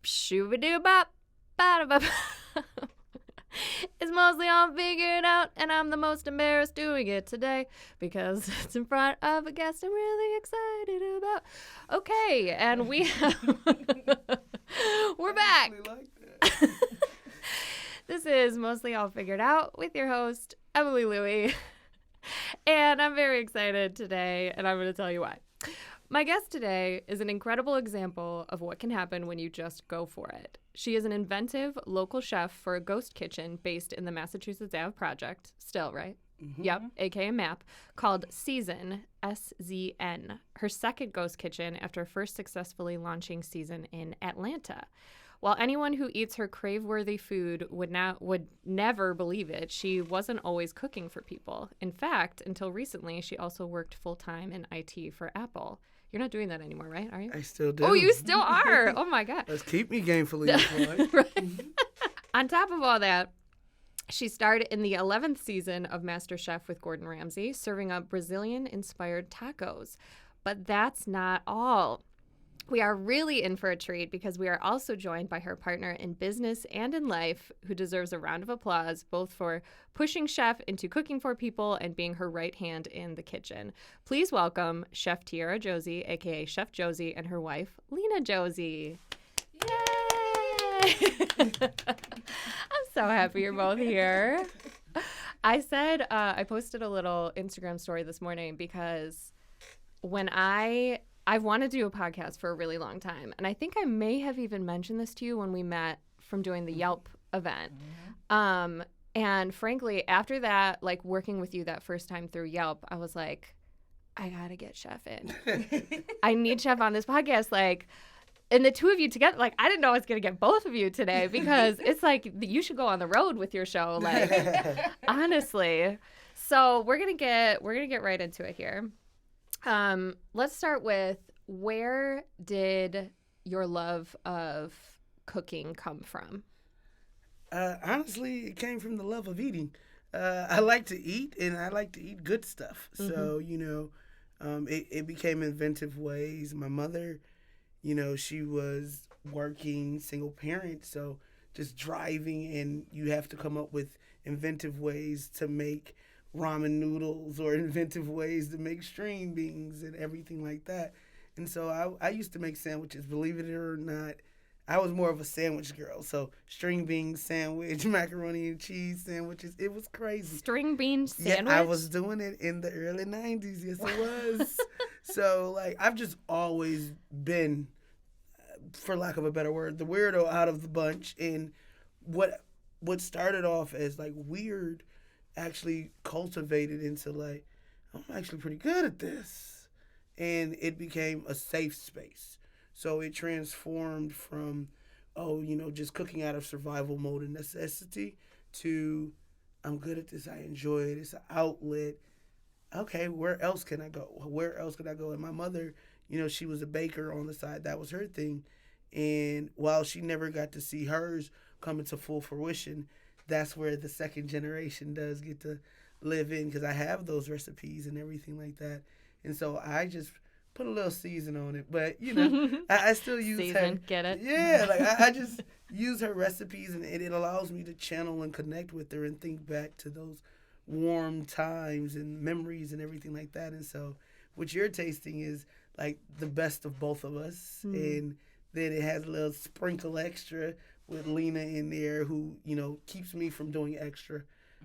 Shoo-ba-doo-bop, ba-da-bop. It's mostly all figured out, and I'm the most embarrassed doing it today because it's in front of a guest I'm really excited about. Okay, and we're back. This is Mostly All Figured Out with your host, Emily Louie. And I'm very excited today, and I'm going to tell you why. My guest today is an incredible example of what can happen when you just go for it. She is an inventive local chef for a ghost kitchen based in the Massachusetts Ave Project, still, right? Mm-hmm. Yep, aka MAP, called Season, S-Z-N, her second ghost kitchen after first successfully launching Season in Atlanta. While anyone who eats her crave-worthy food would never believe it, she wasn't always cooking for people. In fact, until recently, she also worked full-time in IT for Apple. You're not doing that anymore, right? Are you? I still do. Oh, you still are. Oh, my God. Let's keep me gainfully employed. Right. On top of all that, she starred in the 11th season of MasterChef with Gordon Ramsay, serving up Brazilian-inspired tacos. But that's not all. We are really in for a treat because we are also joined by her partner in business and in life, who deserves a round of applause, both for pushing Chef into cooking for people and being her right hand in the kitchen. Please welcome Chef Tierra Josey, a.k.a. Chef Josey, and her wife, Lena Josey. Yay! I'm so happy you're both here. I said, I posted a little Instagram story this morning because when I've wanted to do a podcast for a really long time. And I think I may have even mentioned this to you when we met from doing the Yelp event. Mm-hmm. And frankly, after that, like working with you that first time through Yelp, I was like, I got to get Chef in. I need Chef on this podcast. Like, and the two of you together, like, I didn't know I was going to get both of you today because it's like you should go on the road with your show. Like, honestly. So we're going to get right into it here. Let's start with, where did your love of cooking come from? Honestly, it came from the love of eating. I like to eat, and I like to eat good stuff. Mm-hmm. So, it became inventive ways. My mother, she was working single parent, so just driving, and you have to come up with inventive ways to make ramen noodles or inventive ways to make string beans and everything like that. And so I used to make sandwiches, believe it or not. I was more of a sandwich girl. So string bean sandwich, macaroni and cheese sandwiches. It was crazy. String bean sandwich? Yeah, I was doing it in the early 90s. Yes, it was. So, like, I've just always been, for lack of a better word, the weirdo out of the bunch. And what started off as, like, weird actually cultivated into, like, I'm actually pretty good at this. And it became a safe space. So it transformed from, just cooking out of survival mode and necessity to, I'm good at this, I enjoy it, it's an outlet. Okay, where else can I go? And my mother, she was a baker on the side. That was her thing. And while she never got to see hers come into full fruition, that's where the second generation does get to live in, because I have those recipes and everything like that. And so I just put a little season on it. But, I still use season, her. Get it? Yeah, like I just use her recipes, and it allows me to channel and connect with her and think back to those warm times and memories and everything like that. And so what you're tasting is like the best of both of us. And then it has a little sprinkle extra with Lena in there, who, keeps me from doing extra.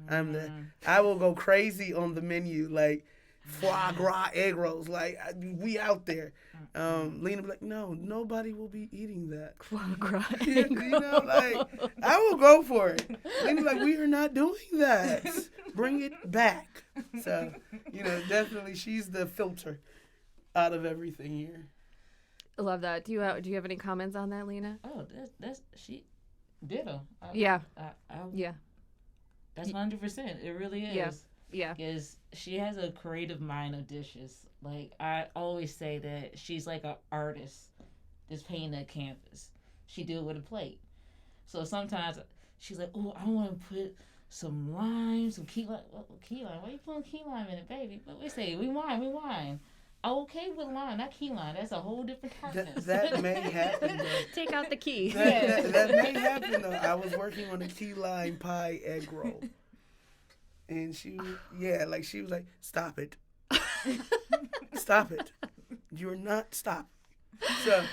I will go crazy on the menu, like foie gras egg rolls, like we out there. Lena be like, no, nobody will be eating that. Foie gras egg rolls. Like, I will go for it. Lena be like, we are not doing that. Bring it back. So, definitely she's the filter out of everything here. I love that. Do you have any comments on that, Lena? Oh, that's she ditto. Yeah. Yeah. That's 100%. It really is. Yeah. Because she has a creative mind of dishes. Like, I always say that she's like an artist that's painting a canvas. She do it with a plate. So sometimes she's like, oh, I want to put some lime, some key lime. Key lime? Why are you putting key lime in it, baby? But we say, we wine. Okay with lime, not key lime. That's a whole different tartness. That may happen though. Take out the key. That may happen though. I was working on a key lime pie egg roll, and she was like, "Stop it, stop it, you're not stop." So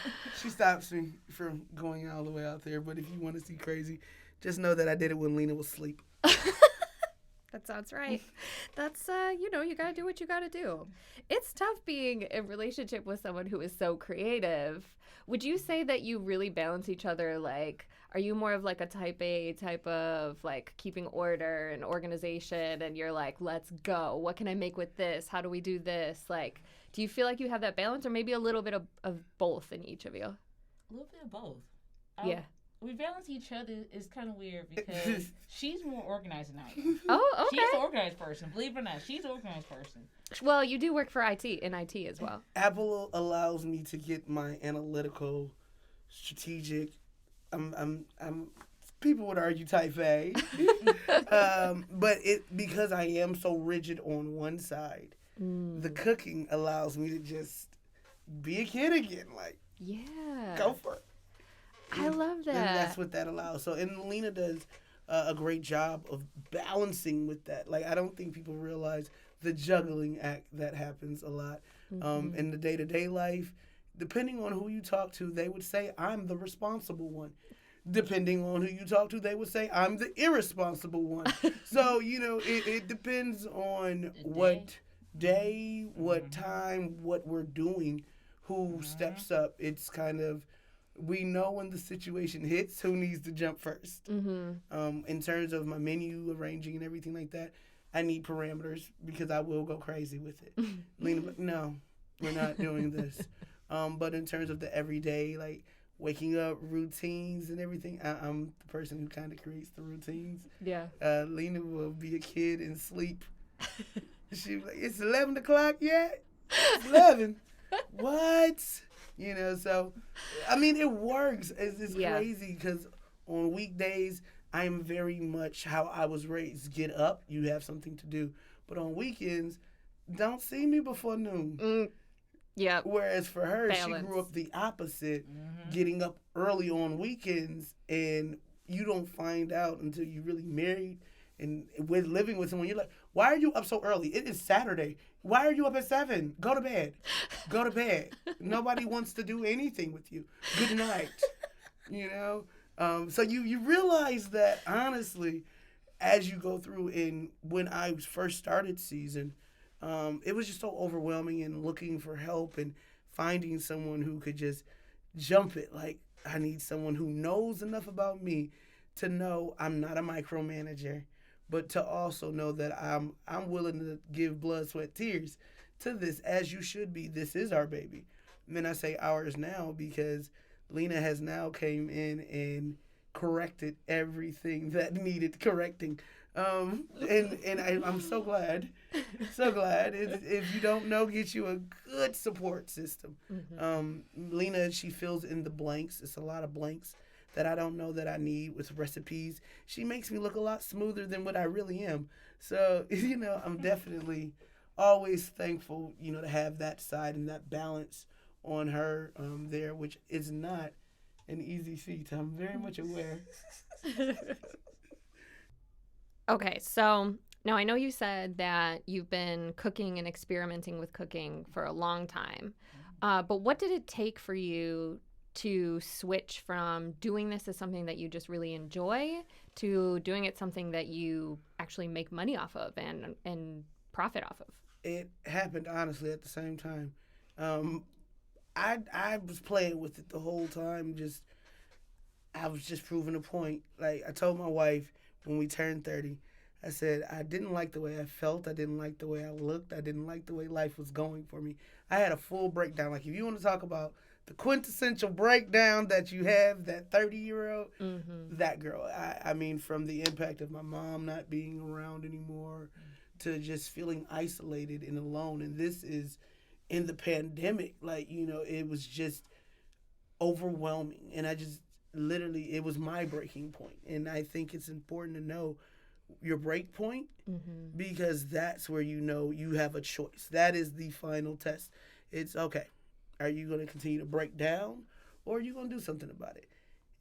she stops me from going all the way out there. But if you want to see crazy, just know that I did it when Lena was asleep. That sounds right. That's, you got to do what you got to do. It's tough being in a relationship with someone who is so creative. Would you say that you really balance each other? Like, are you more of like a type A type of like keeping order and organization and you're like, let's go. What can I make with this? How do we do this? Like, do you feel like you have that balance or maybe a little bit of both in each of you? A little bit of both. Yeah. We balance each other is kind of weird because she's more organized than I am. Oh, okay. She's an organized person. Believe it or not, she's an organized person. Well, you do work for IT as well. Apple allows me to get my analytical, strategic. I'm people would argue type A, but because I am so rigid on one side, the cooking allows me to just be a kid again. Like, yeah, go for it. I love that. And that's what that allows. So, and Lena does a great job of balancing with that. Like, I don't think people realize the juggling act that happens a lot in the day-to-day life. Depending on who you talk to, they would say, I'm the responsible one. Depending on who you talk to, they would say, I'm the irresponsible one. So, it depends on what day, what time, what we're doing, who steps up. It's kind of, we know when the situation hits who needs to jump first. In terms of my menu arranging and everything like that, I need parameters because I will go crazy with it. Lena, no, we're not doing this. But in terms of the everyday, like waking up routines and everything, I'm the person who kind of creates the routines. Yeah. Lena will be a kid and sleep. She'll be like, it's 11 o'clock yet? It's 11. What? So, I mean, it works. It's crazy because on weekdays, I'm very much how I was raised. Get up, you have something to do. But on weekends, don't see me before noon. Yeah. Whereas for her, balance. She grew up the opposite, getting up early on weekends, and you don't find out until you really married and with living with someone. You're like, why are you up so early? It is Saturday. Why are you up at 7? Go to bed. Go to bed. Nobody wants to do anything with you. Good night. So you realize that, honestly, as you go through, and when I first started season, it was just so overwhelming and looking for help and finding someone who could just jump it. Like, I need someone who knows enough about me to know I'm not a micromanager, but to also know that I'm willing to give blood, sweat, tears to this, as you should be. This is our baby. And then I say ours now because Lena has now came in and corrected everything that needed correcting. I'm so glad. So glad. If you don't know, get you a good support system. Lena, she fills in the blanks. It's a lot of blanks that I don't know that I need with recipes. She makes me look a lot smoother than what I really am. So, I'm definitely always thankful, to have that side and that balance on her there, which is not an easy feat. I'm very much aware. Okay, so now I know you said that you've been cooking and experimenting with cooking for a long time, but what did it take for you to switch from doing this as something that you just really enjoy to doing it something that you actually make money off of and profit off of? It happened, honestly, at the same time. I was playing with it the whole time. I was just proving a point. Like, I told my wife when we turned 30, I said, I didn't like the way I felt. I didn't like the way I looked. I didn't like the way life was going for me. I had a full breakdown. Like, if you want to talk about the quintessential breakdown that you have, that 30-year-old, that girl. I mean, from the impact of my mom not being around anymore to just feeling isolated and alone. And this is in the pandemic. Like, it was just overwhelming. And I just literally, it was my breaking point. And I think it's important to know your break point because that's where you have a choice. That is the final test. It's okay. Are you going to continue to break down, or are you going to do something about it?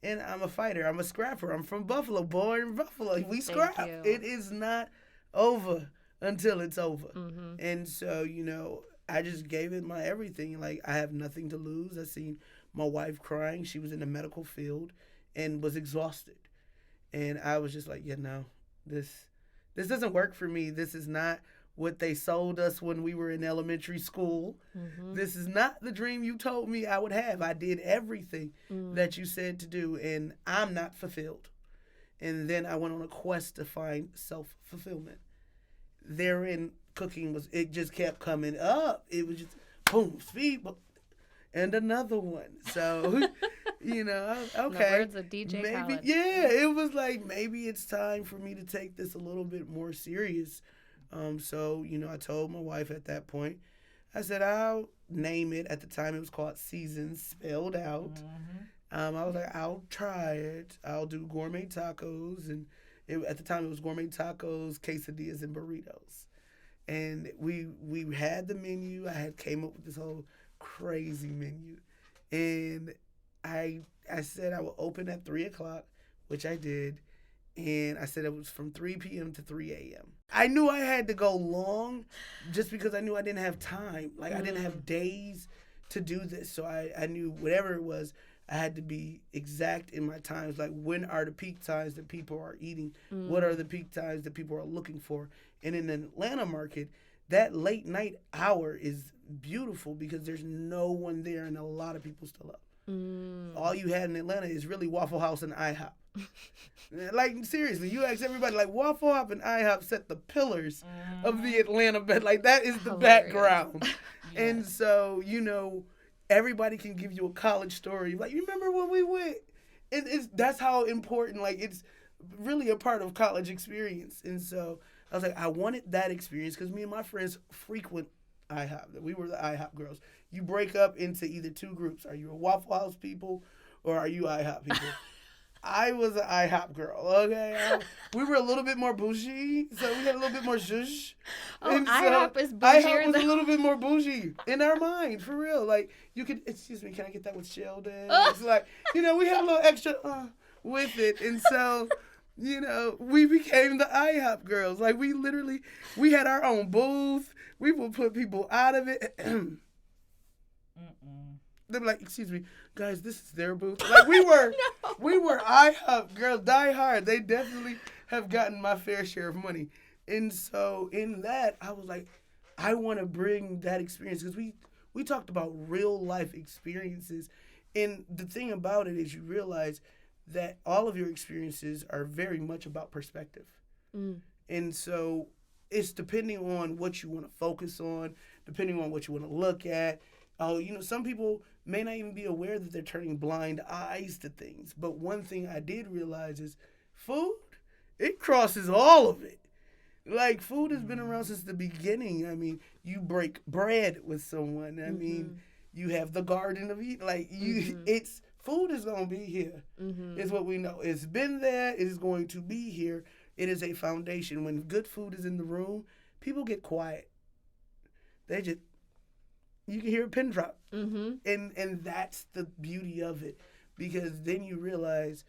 And I'm a fighter. I'm a scrapper. I'm from Buffalo, born in Buffalo. We scrap. you. It is not over until it's over. Mm-hmm. And so, I just gave it my everything. Like, I have nothing to lose. I seen my wife crying. She was in the medical field and was exhausted. And I was just like, yeah, no, this doesn't work for me. This is not what they sold us when we were in elementary school. Mm-hmm. This is not the dream you told me I would have. I did everything that you said to do, and I'm not fulfilled. And then I went on a quest to find self-fulfillment. Therein, cooking it just kept coming up. It was just boom, speed, and another one. So, okay. In the words of DJ maybe, Khaled. yeah, it was like, maybe it's time for me to take this a little bit more serious. So, I told my wife at that point, I said, I'll name it. At the time, it was called Seasons Spelled Out. Mm-hmm. I was like, I'll try it. I'll do gourmet tacos. And at the time, it was gourmet tacos, quesadillas, and burritos. And we had the menu. I had came up with this whole crazy menu. And I said I would open at 3 o'clock, which I did. And I said it was from 3 p.m. to 3 a.m. I knew I had to go long just because I knew I didn't have time. Like, I didn't have days to do this. So I knew whatever it was, I had to be exact in my times. Like, when are the peak times that people are eating? What are the peak times that people are looking for? And in the Atlanta market, that late night hour is beautiful because there's no one there and a lot of people still up. All you had in Atlanta is really Waffle House and IHOP. Like, seriously, you ask everybody, like, Waffle House and IHOP set the pillars of the Atlanta bed. Like, that is the background. Yeah. And so, everybody can give you a college story. Like, you remember when we went? That's how important, like, it's really a part of college experience. And so I was like, I wanted that experience because me and my friends frequent IHOP. We were the IHOP girls. You break up into either two groups. Are you a Waffle House people or are you IHOP people? I was an IHOP girl, okay? We were a little bit more bougie, so we had a little bit more zhuzh. Oh, And IHOP is bougier IHOP was than... a little bit more bougie in our mind, for real. Like, you could, excuse me, can I get that with Sheldon? It's like, we had a little extra with it. And so, we became the IHOP girls. Like, we had our own booth. We would put people out of it. They'd be like, excuse me, guys, this is their booth. Like, we were IHOP girls, die hard. They definitely have gotten my fair share of money. And so in that, I was like, I want to bring that experience because we talked about real life experiences. And the thing about it is you realize that all of your experiences are very much about perspective. And so it's depending on what you want to focus on, depending on what you want to look at. Some people may not even be aware that they're turning blind eyes to things. But one thing I did realize is food, it crosses all of it. Like, food has been around since the beginning. I mean, you break bread with someone. I mean, you have the Garden of Eden. Like, food is going to be here, is what we know. It's been there. It is going to be here. It is a foundation. When good food is in the room, people get quiet. You can hear a pin drop. And that's the beauty of it. Because then you realize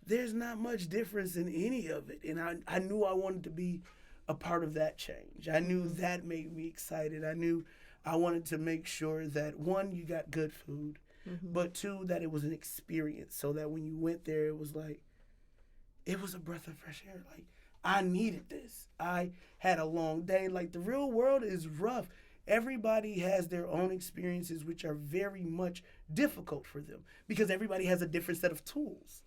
there's not much difference in any of it. And I knew I wanted to be a part of that change. I knew that made me excited. I knew I wanted to make sure that, one, you got good food, but two, that it was an experience. So that when you went there, it was like, it was a breath of fresh air. Like, I needed this. I had a long day. Like, the real world is rough. Everybody has their own experiences, which are very much difficult for them because everybody has a different set of tools.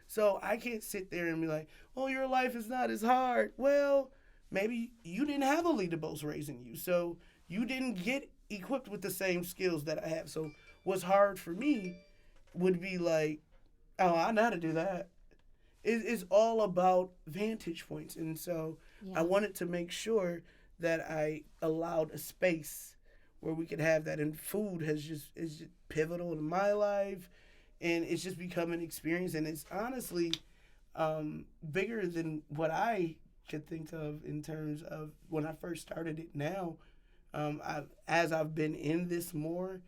So I can't sit there and be like, oh, your life is not as hard. Well, maybe you didn't have a leader boss raising you. So you didn't get equipped with the same skills that I have. So what's hard for me would be like, oh, I know how to do that. It's all about vantage points. And so I wanted to make sure that I allowed a space where we could have that. And food is just pivotal in my life. And it's just become an experience. And it's honestly bigger than what I could think of in terms of when I first started it now. As I've been in this more,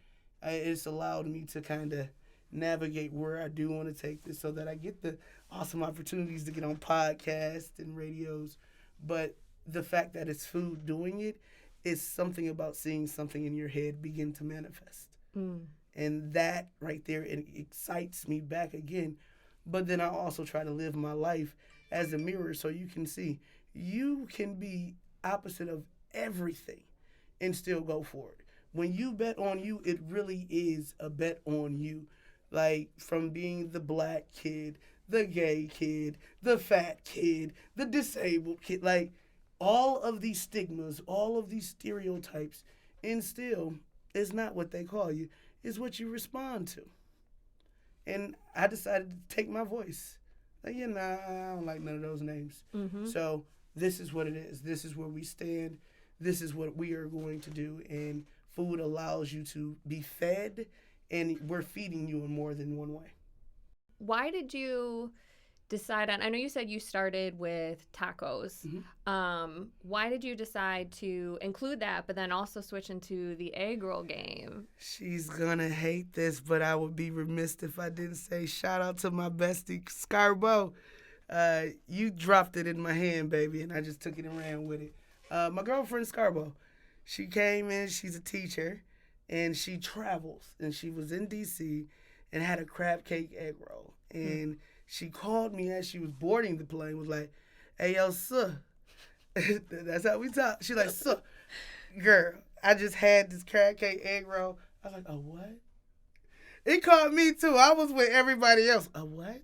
it's allowed me to kind of navigate where I do want to take this so that I get the awesome opportunities to get on podcasts and radios. But the fact that it's food doing it is something about seeing something in your head begin to manifest. And that right there, it excites me back again. But then I also try to live my life as a mirror so you can see you can be opposite of everything and still go for it. When you bet on you, it really is a bet on you. Like from being the black kid, the gay kid, the fat kid, the disabled kid, like all of these stigmas, all of these stereotypes, and still, it's not what they call you, it's what you respond to. And I decided to take my voice. Like, I don't like none of those names. So this is what it is. This is where we stand. This is what we are going to do. And food allows you to be fed, and we're feeding you in more than one way. Why did you decide on, I know you said you started with tacos. Why did you decide to include that, but then also switch into the egg roll game? She's gonna hate this, but I would be remiss if I didn't say shout out to my bestie, Scarbo. You dropped it in my hand, baby, and I just took it and ran with it. My girlfriend, Scarbo, she came in, she's a teacher, and she travels, and she was in D.C. and had a crab cake egg roll. And she called me as she was boarding the plane, was like, "Hey, yo, sir." That's how we talk. She like, "Sir, girl, I just had this crab cake egg roll." I was like, "A what?" It caught me too. I was with everybody else. "A what?"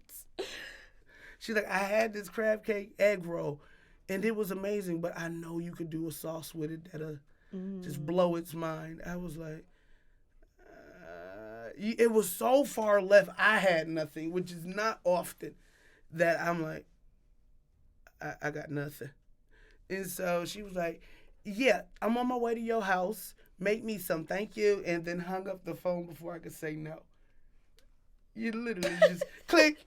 She's like, "I had this crab cake egg roll, and it was amazing, but I know you could do a sauce with it that'll just blow its mind." I was like, it was so far left. I had nothing, which is not often that I'm like, I got nothing. And so she was like, "Yeah, I'm on my way to your house. Make me some, thank you." And then hung up the phone before I could say no. You literally just click.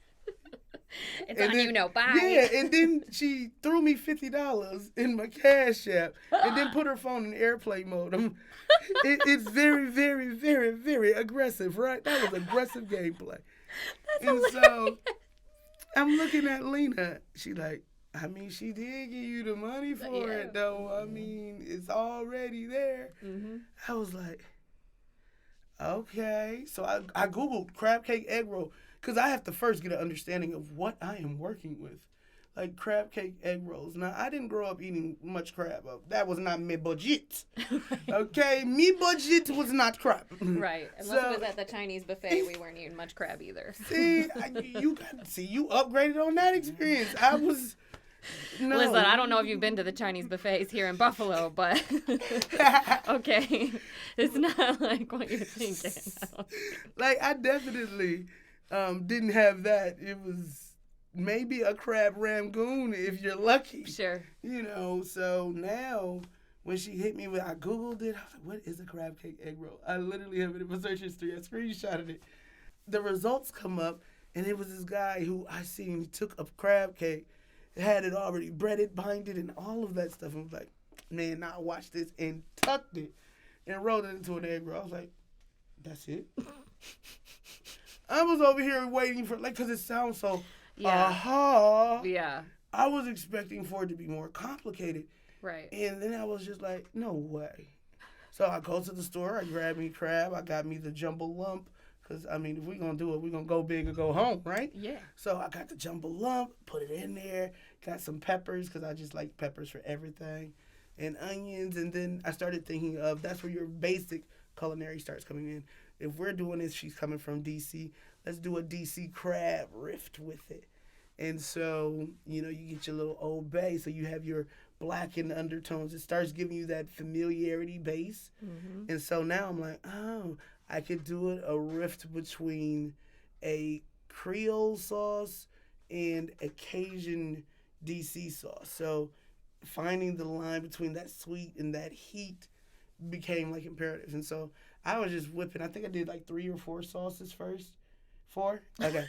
It's and on then, you know, bye. Yeah, and then she threw me $50 in my Cash App and then put her phone in airplane mode. It's very, very, very, very aggressive, right? That was aggressive gameplay. And so I'm looking at Lena. She like, I mean, she did give you the money for it, though. I mean, it's already there. I was like, okay. So I Googled crab cake egg roll. Because I have to first get an understanding of what I am working with. Like crab cake egg rolls. Now, I didn't grow up eating much crab. That was not my budget. Okay? Me budget was not crab. Right. Unless it was at the Chinese buffet, we weren't eating much crab either. See, you upgraded on that experience. I was... No. Listen, I don't know if you've been to the Chinese buffets here in Buffalo, but okay. It's not like what you're thinking. Like, I definitely... didn't have that. It was maybe a crab rangoon if you're lucky. Sure. So now when she hit me with, I Googled it. I was like, what is a crab cake egg roll? I literally have it in my search history. I screenshotted it. The results come up, and it was this guy who I seen, he took a crab cake, had it already breaded, binded, and all of that stuff. I was like, man, now watch this, and tucked it and rolled it into an egg roll. I was like, that's it? I was over here waiting for, because it sounds so, Yeah. I was expecting for it to be more complicated. Right. And then I was just like, no way. So I go to the store, I grab me crab, I got me the jumbo lump, because, I mean, if we're going to do it, we're going to go big or go home, right? Yeah. So I got the jumbo lump, put it in there, got some peppers, because I just like peppers for everything, and onions, and then I started thinking of, that's where your basic culinary starts coming in. If we're doing this, she's coming from D.C., let's do a D.C. crab rift with it. And so, you get your little Old Bay, so you have your blackened undertones. It starts giving you that familiarity base. And so now I'm like, oh, I could do it a rift between a Creole sauce and a Cajun D.C. sauce. So finding the line between that sweet and that heat became like imperative. And so I was just whipping. I think I did like 3 or 4 sauces first. 4? Okay.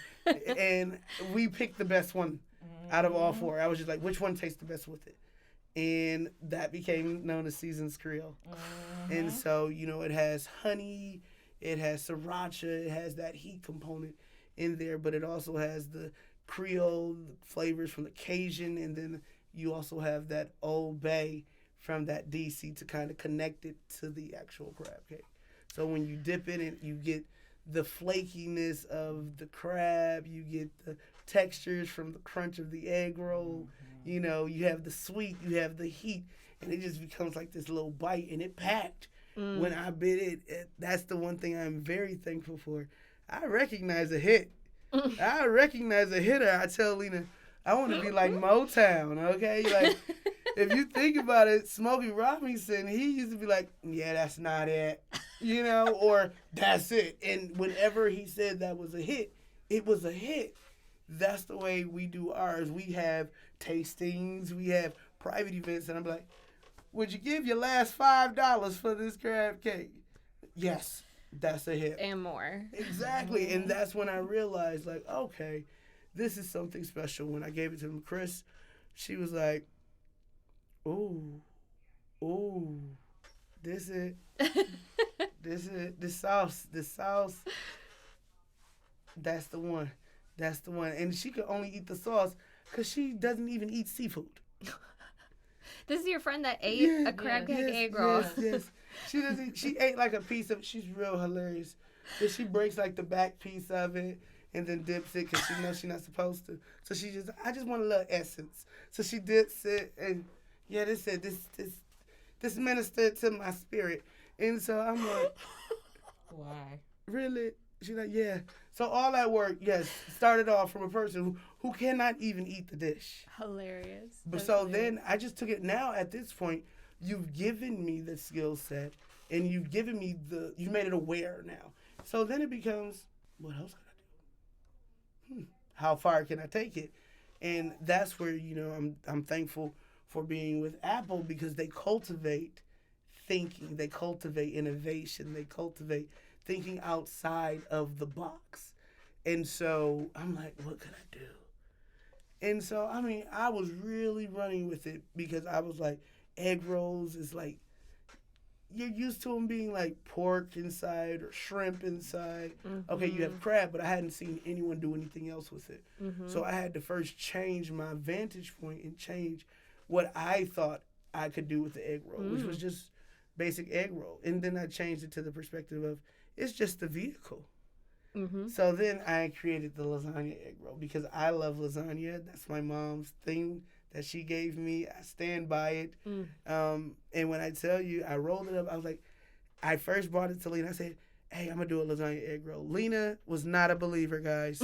And we picked the best one out of all 4. I was just like, which one tastes the best with it? and that became known as Seasons Creole. And so, it has honey, it has sriracha, it has that heat component in there, but it also has the Creole flavors from the Cajun, and then you also have that Old Bay from that DC to kind of connect it to the actual crab cake. So when you dip in it, you get the flakiness of the crab, you get the textures from the crunch of the egg roll, you have the sweet, you have the heat, and it just becomes like this little bite, and it packed. When I bit it, that's the one thing I'm very thankful for. I recognize a hit. I recognize a hitter. I tell Lena, I want to be like Motown, okay? Like, if you think about it, Smokey Robinson, he used to be like, yeah, that's not it, or that's it. And whenever he said that was a hit, it was a hit. That's the way we do ours. We have tastings, we have private events, and I'm like, would you give your last $5 for this crab cake? Yes, that's a hit. And more. Exactly. And that's when I realized, like, okay, this is something special. When I gave it to Chris, she was like, ooh, this it. This sauce, that's the one. That's the one. And she could only eat the sauce because she doesn't even eat seafood. This is your friend that ate a crab cake egg roll. Yes. She doesn't. She ate like a piece of. She's real hilarious. But she breaks like the back piece of it and then dips it because she knows she's not supposed to. So I just want a little essence. So she dips it and this ministered to my spirit. And so I'm like, why? Really? She's like, yeah. So all that work, yes, started off from a person who cannot even eat the dish. Hilarious. But then I just took it. Now at this point, you've given me the skill set, and you've given me you made it aware now. So then it becomes, what else can I do? How far can I take it? And that's where I'm thankful for being with Apple, because they cultivate thinking, they cultivate innovation, they cultivate thinking outside of the box. And so I'm like, what could I do? And so, I was really running with it because I was like, egg rolls is like, you're used to them being like pork inside or shrimp inside. Mm-hmm. Okay, you have crab, but I hadn't seen anyone do anything else with it. Mm-hmm. So I had to first change my vantage point and change what I thought I could do with the egg roll, which was just basic egg roll. And then I changed it to the perspective of, it's just the vehicle. Mm-hmm. So then I created the lasagna egg roll because I love lasagna. That's my mom's thing that she gave me. I stand by it. And when I tell you, I rolled it up. I was like, I first brought it to Lena. I said, hey, I'm going to do a lasagna egg roll. Lena was not a believer, guys.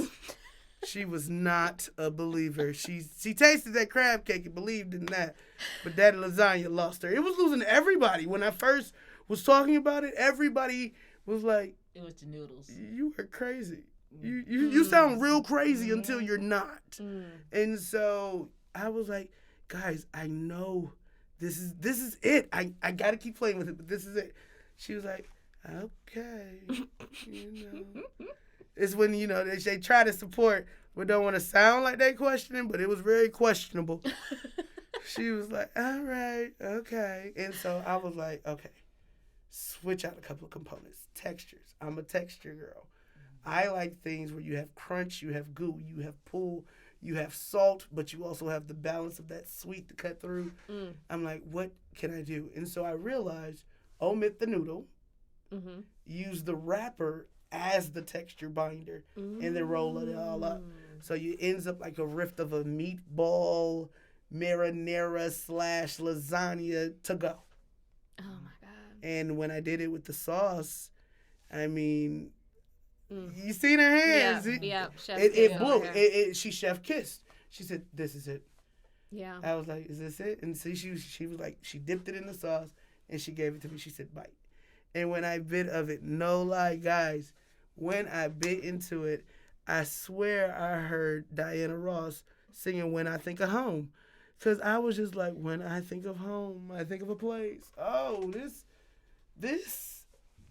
She was not a believer. She tasted that crab cake and believed in that. But that lasagna lost her. It was losing everybody. When I first was talking about it, everybody was like, it was the noodles. You are crazy. You sound real crazy until you're not. And so I was like, guys, I know this is it. I got to keep playing with it, but this is it. She was like, okay. It's when, they try to support but don't want to sound like they questioning, but it was very questionable. She was like, all right, okay. And so I was like, okay, switch out a couple of components. Textures. I'm a texture girl. I like things where you have crunch, you have goo, you have pull, you have salt, but you also have the balance of that sweet to cut through. I'm like, what can I do? And so I realized, omit the noodle, use the wrapper as the texture binder, and then roll it all up. So it ends up like a rift of a meatball marinara / lasagna to go. Oh my God. And when I did it with the sauce, you seen her hands. Yeah. It blew. She chef kissed. She said, this is it. Yeah. I was like, is this it? And see, she was like, she dipped it in the sauce and she gave it to me. She said, bite. And when I bit of it, no lie, guys, when I bit into it, I swear I heard Diana Ross singing When I Think of Home. Because I was just like, when I think of home, I think of a place. Oh, this.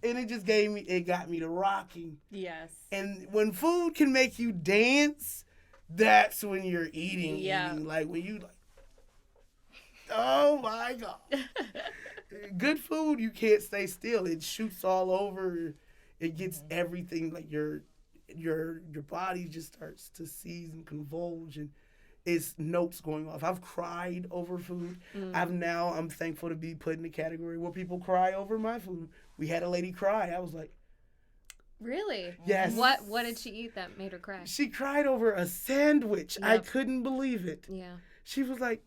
And it got me to rocking. Yes. And when food can make you dance, that's when you're eating. Like when you like, Oh my God. Good food, you can't stay still. It shoots all over. It gets everything, like your body just starts to seize and convulge, and it's notes going off. I've cried over food. I'm thankful to be put in the category where people cry over my food. We had a lady cry. I was like, really? yes. What did she eat that made her cry? She cried over a sandwich. Yep. I couldn't believe it. Yeah. She was like,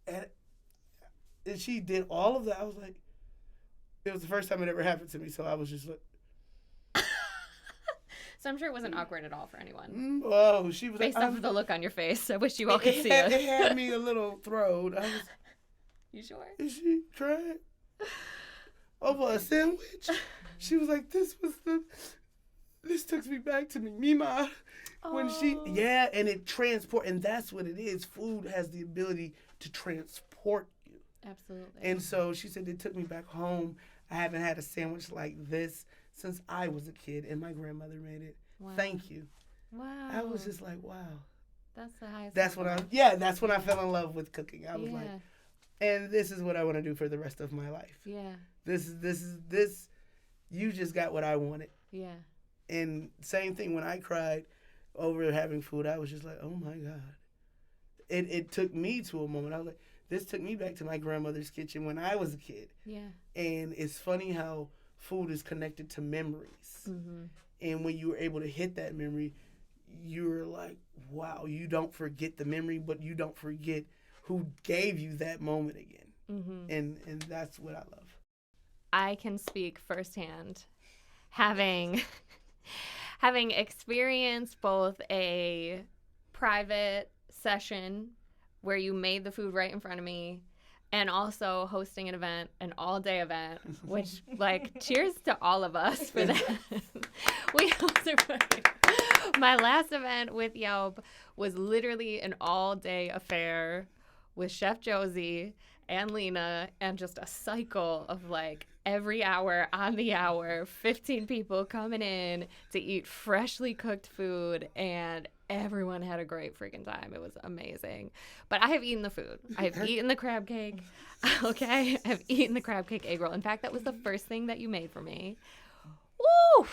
and she did all of that. I was like, it was the first time it ever happened to me, so I was just like, so I'm sure it wasn't awkward at all for anyone. Oh, she was based like, off of the look on your face. I wish you all could see it. it. It had me a little thrown. I was, you sure? Is she crying over a sandwich? She was like, this took me back to Mima. When and it transport, and that's what it is. Food has the ability to transport you. Absolutely. And so she said, it took me back home. I haven't had a sandwich like this since I was a kid, and my grandmother made it. Wow. Thank you. Wow. I was just like, wow. That's the highest. That's when I fell in love with cooking. I was like, and this is what I want to do for the rest of my life. Yeah. This you just got what I wanted. Yeah. And same thing when I cried over having food, I was just like, oh my God. It took me to a moment. I was like, this took me back to my grandmother's kitchen when I was a kid. Yeah. And it's funny how food is connected to memories. Mm-hmm. And when you were able to hit that memory, you're like, wow, you don't forget the memory, but you don't forget who gave you that moment again. Mm-hmm. And that's what I love. I can speak firsthand, having experienced both a private session where you made the food right in front of me, and also hosting an all-day event, which, like, cheers to all of us for that. We hosted my last event with Yelp was literally an all-day affair with Chef Josey and Lena, and just a cycle of, like, every hour on the hour, 15 people coming in to eat freshly cooked food, and everyone had a great freaking time. It was amazing. But I have eaten the food. I have eaten the crab cake. Okay? I have eaten the crab cake egg roll. In fact, that was the first thing that you made for me. Woo!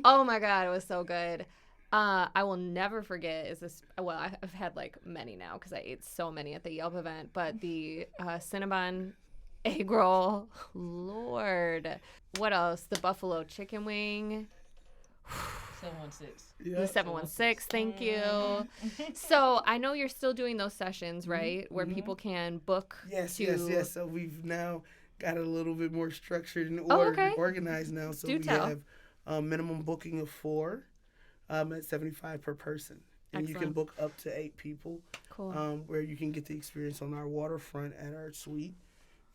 Oh my God, it was so good. I will never forget I've had like many now because I ate so many at the Yelp event, but the Cinnabon egg roll, Lord. What else? The buffalo chicken wing. 716. Yeah. The 716, thank you. So I know you're still doing those sessions, right? Where people can book. Yes. So we've now got a little bit more structured and organized now. So have a minimum booking of 4 at $75 per person. And Excellent. You can book up to 8 people. Cool. Where you can get the experience on our waterfront at our suite.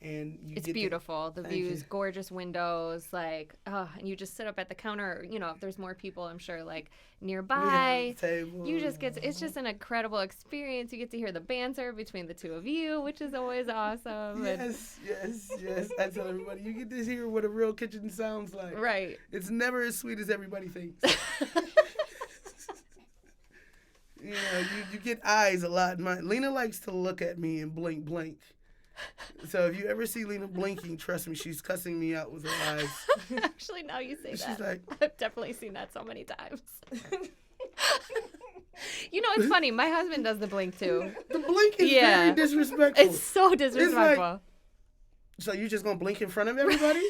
And it's beautiful. The views, gorgeous windows, like, and you just sit up at the counter. You know, if there's more people, I'm sure, like, nearby. You just it's just an incredible experience. You get to hear the banter between the two of you, which is always awesome. Yes. I tell everybody, you get to hear what a real kitchen sounds like. Right. It's never as sweet as everybody thinks. You know, you get eyes a lot. Lena likes to look at me and blink. So if you ever see Lena blinking, trust me, she's cussing me out with her eyes. Actually, now you say that. She's like, I've definitely seen that so many times. You know, it's funny. My husband does the blink, too. The blink is very disrespectful. It's so disrespectful. Like, so you just going to blink in front of everybody?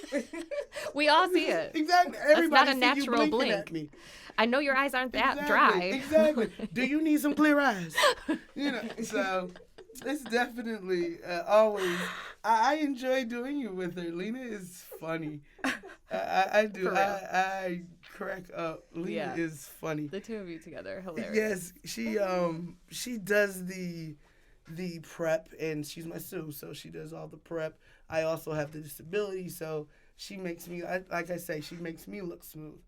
We all see it. Exactly. Everybody see you blinking at me. I know your eyes aren't that dry. Exactly. Do you need some clear eyes? You know, so... It's definitely always. I enjoy doing it with her. Lena is funny. I do. I crack up. Lena is funny. The two of you together, hilarious. Yes, she does the prep, and she's my sous, so she does all the prep. I also have the disability, so she makes me, like I say, she makes me look smooth.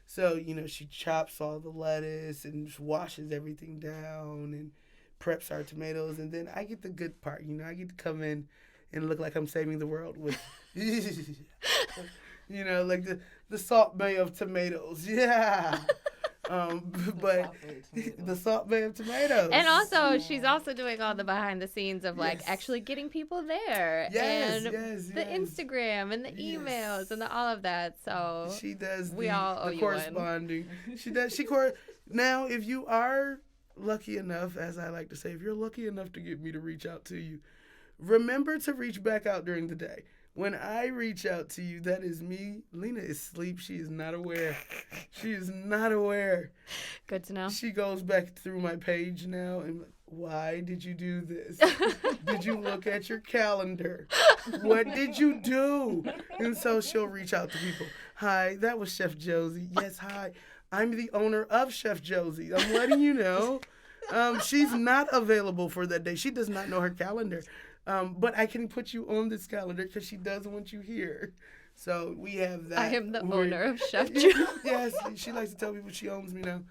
So, you know, she chops all the lettuce and washes everything down and preps our tomatoes, and then I get the good part. You know, I get to come in and look like I'm saving the world with, you know, like the salt bay of tomatoes. Yeah, But the salt bay of tomatoes. And also, she's also doing all the behind the scenes of like Yes. actually getting people there. Yes, and yes, the yes. Instagram and the emails and all of that. So She does we the, all owe the you corresponding. She does. Now, if you are lucky enough, as I like to say, if you're lucky enough to get me to reach out to you, remember to reach back out during the day. When I reach out to you, that is me. Lena is asleep. She is not aware. She is not aware. Good to know. She goes back through my page now and like, why did you do this? Did you look at your calendar? What did you do? And so she'll reach out to people. Hi, that was Chef Josey. Yes, hi. I'm the owner of Chef Josey. I'm letting you know. She's not available for that day. She does not know her calendar. But I can put you on this calendar because she does want you here. So we have that. I am the owner of Chef Josey. Josey. Yes, she likes to tell people she owns me now.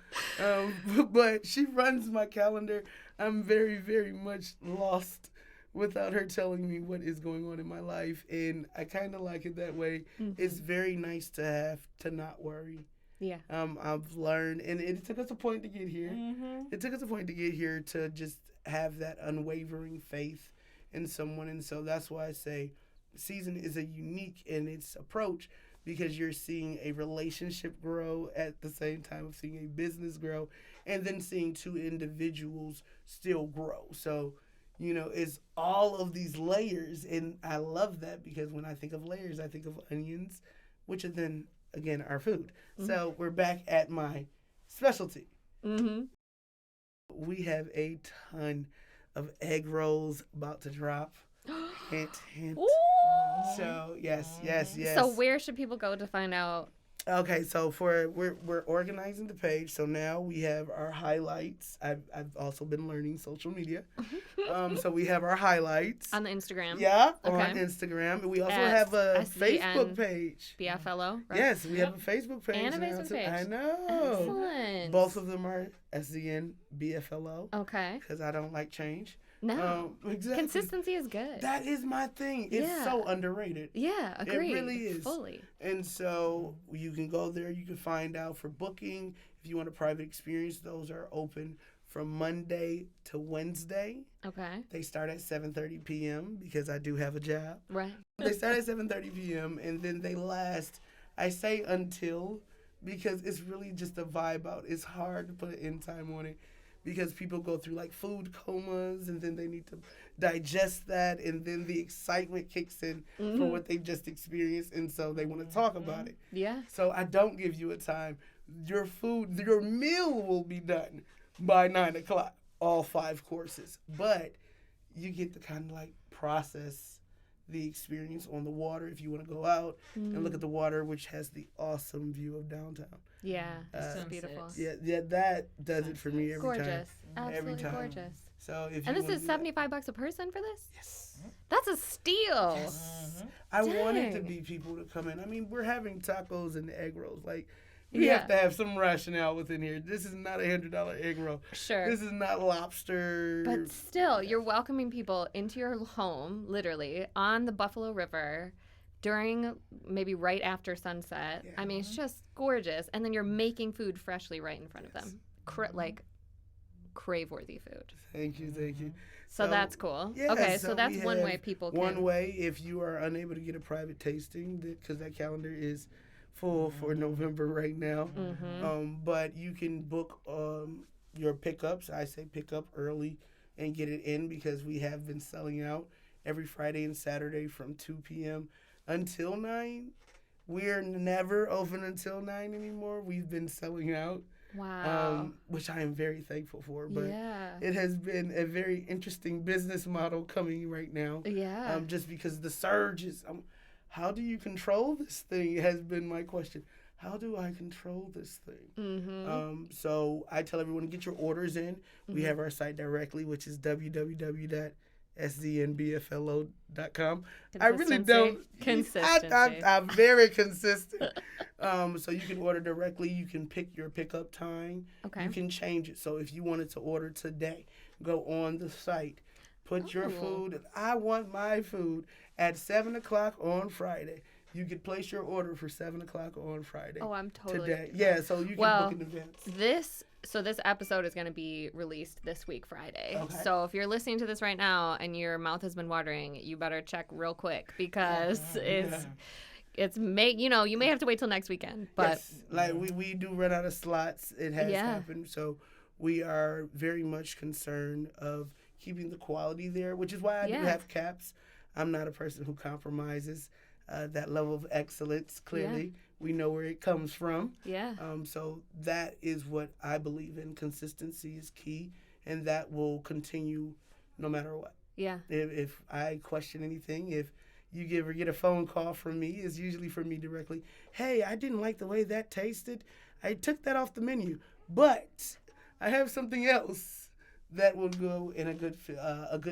But she runs my calendar. I'm very, very much lost without her telling me what is going on in my life. And I kind of like it that way. Mm-hmm. It's very nice to have to not worry. Yeah. I've learned, and it took us a point to get here. Mm-hmm. It took us a point to get here to just have that unwavering faith in someone. And so that's why I say season is a unique in its approach because you're seeing a relationship grow at the same time of seeing a business grow and then seeing two individuals still grow. So, it's all of these layers. And I love that because when I think of layers, I think of onions, which are then, again, our food. Mm-hmm. So we're back at my specialty. Mm-hmm. We have a ton of egg rolls about to drop. Hint, hint. Ooh. So yes. So where should people go to find out? Okay, so we're organizing the page. So now we have our highlights. I've also been learning social media. So we have our highlights On the Instagram. Yeah, Okay. on Instagram. And we also At have a SDN Facebook page. BFLO, right? Yes, we have a Facebook page. And a now, Facebook too. page. I know. Excellent. Both of them are SDN BFLO. Okay. Because I don't like change. No. Exactly. Consistency is good. That is my thing. It's so underrated. Yeah, agreed. It really is. Fully. And so you can go there. You can find out for booking. If you want a private experience, those are open from Monday to Wednesday. Okay. They start at 7:30 p.m. because I do have a job. Right. They start at 7:30 p.m. and then they last, I say until, because it's really just a vibe out. It's hard to put an end time on it. Because people go through like food comas and then they need to digest that and then the excitement kicks in for what they've just experienced and so they want to talk about it. Yeah. So I don't give you a time. Your meal will be done by 9 o'clock, all 5 courses. But you get to kind of like process the experience on the water if you want to go out and look at the water, which has the awesome view of downtown. Yeah, it's beautiful. Yeah, that does it for me every gorgeous. time. Absolutely every time. gorgeous. So if and you this is $75 a person for this? Yes. That's a steal. Yes. I wanted to be people to come in. I mean, we're having tacos and egg rolls. Like, we have to have some rationale within here. This is not $100 egg roll. Sure. This is not lobster. But still, you're welcoming people into your home, literally, on the Buffalo River during maybe right after sunset. Yeah. I mean, it's just gorgeous. And then you're making food freshly right in front of them. Crave-worthy food. Thank you. So that's cool. Yeah, Okay, so that's one have way people can. One way, if you are unable to get a private tasting, because that calendar is full for November right now. But you can book your pickups. I say pick up early and get it in because we have been selling out every Friday and Saturday from 2 p.m. until 9. We're never open until 9 anymore. We've been selling out. Wow. Which I am very thankful for. But yeah. it has been a very interesting business model coming right now. Yeah. Just because the surge is, how do you control this thing has been my question. How do I control this thing? So I tell everyone to get your orders in. We have our site directly, which is www.sdnbflo.com. I really don't. Consistency. I'm very consistent. So you can order directly. You can pick your pickup time. Okay. You can change it. So if you wanted to order today, go on the site. Put your food. I want my food at 7 o'clock on Friday. You could place your order for 7 o'clock on Friday. Oh, I'm totally today. Yeah, so you can book in advance. This episode is going to be released this week, Friday. Okay. So if you're listening to this right now and your mouth has been watering, you better check real quick because it's you may have to wait till next weekend. But yes, like we do run out of slots. It has happened. So we are very much concerned of keeping the quality there, which is why I do have caps. I'm not a person who compromises that level of excellence. Clearly, we know where it comes from. Yeah. So that is what I believe in. Consistency is key, and that will continue no matter what. Yeah. If I question anything, if you ever get a phone call from me, it's usually from me directly. Hey, I didn't like the way that tasted. I took that off the menu, but I have something else that will go in a good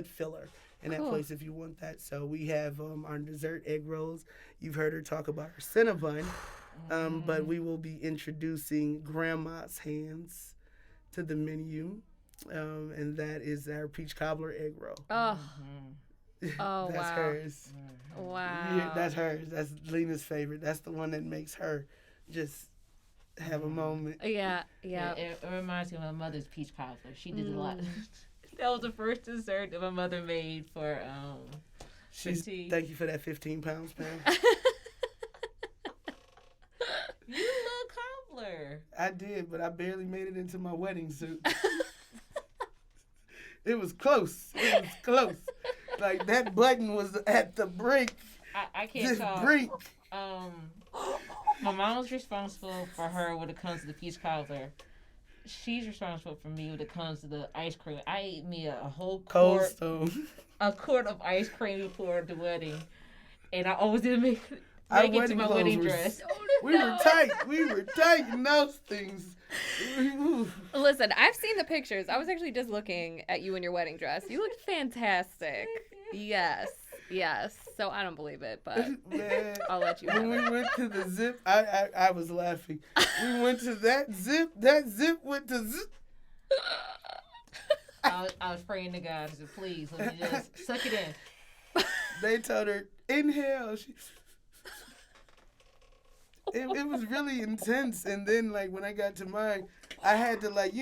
filler in that place if you want that. So we have our dessert egg rolls. You've heard her talk about her Cinnabon, but we will be introducing Grandma's Hands to the menu, and that is our peach cobbler egg roll. Oh, oh that's wow. hers. Wow. Yeah, that's hers. That's Lena's favorite. That's the one that makes her just have a moment. Yeah. It reminds me of my mother's peach cobbler. She did a lot. That was the first dessert that my mother made for tea. Thank you for that 15 pounds, Pam. You love cobbler. I did, but I barely made it into my wedding suit. It was close. It was close. Like, that button was at the brink. I can't talk. Brink. My mom was responsible for her when it comes to the peach cobbler. She's responsible for me when it comes to the ice cream. I ate me a whole quart of ice cream before the wedding, and I always didn't make it to my wedding dress. We were tight. We were tight in those things. Listen, I've seen the pictures. I was actually just looking at you in your wedding dress. You looked fantastic. Yes. So I don't believe it, but man, I'll let you know. When we went to the zip, I was laughing. We went to that zip went to zip. I was praying to God. I said, please, let me just suck it in. They told her, inhale. It was really intense. And then, like, when I got to mine, I had to, like,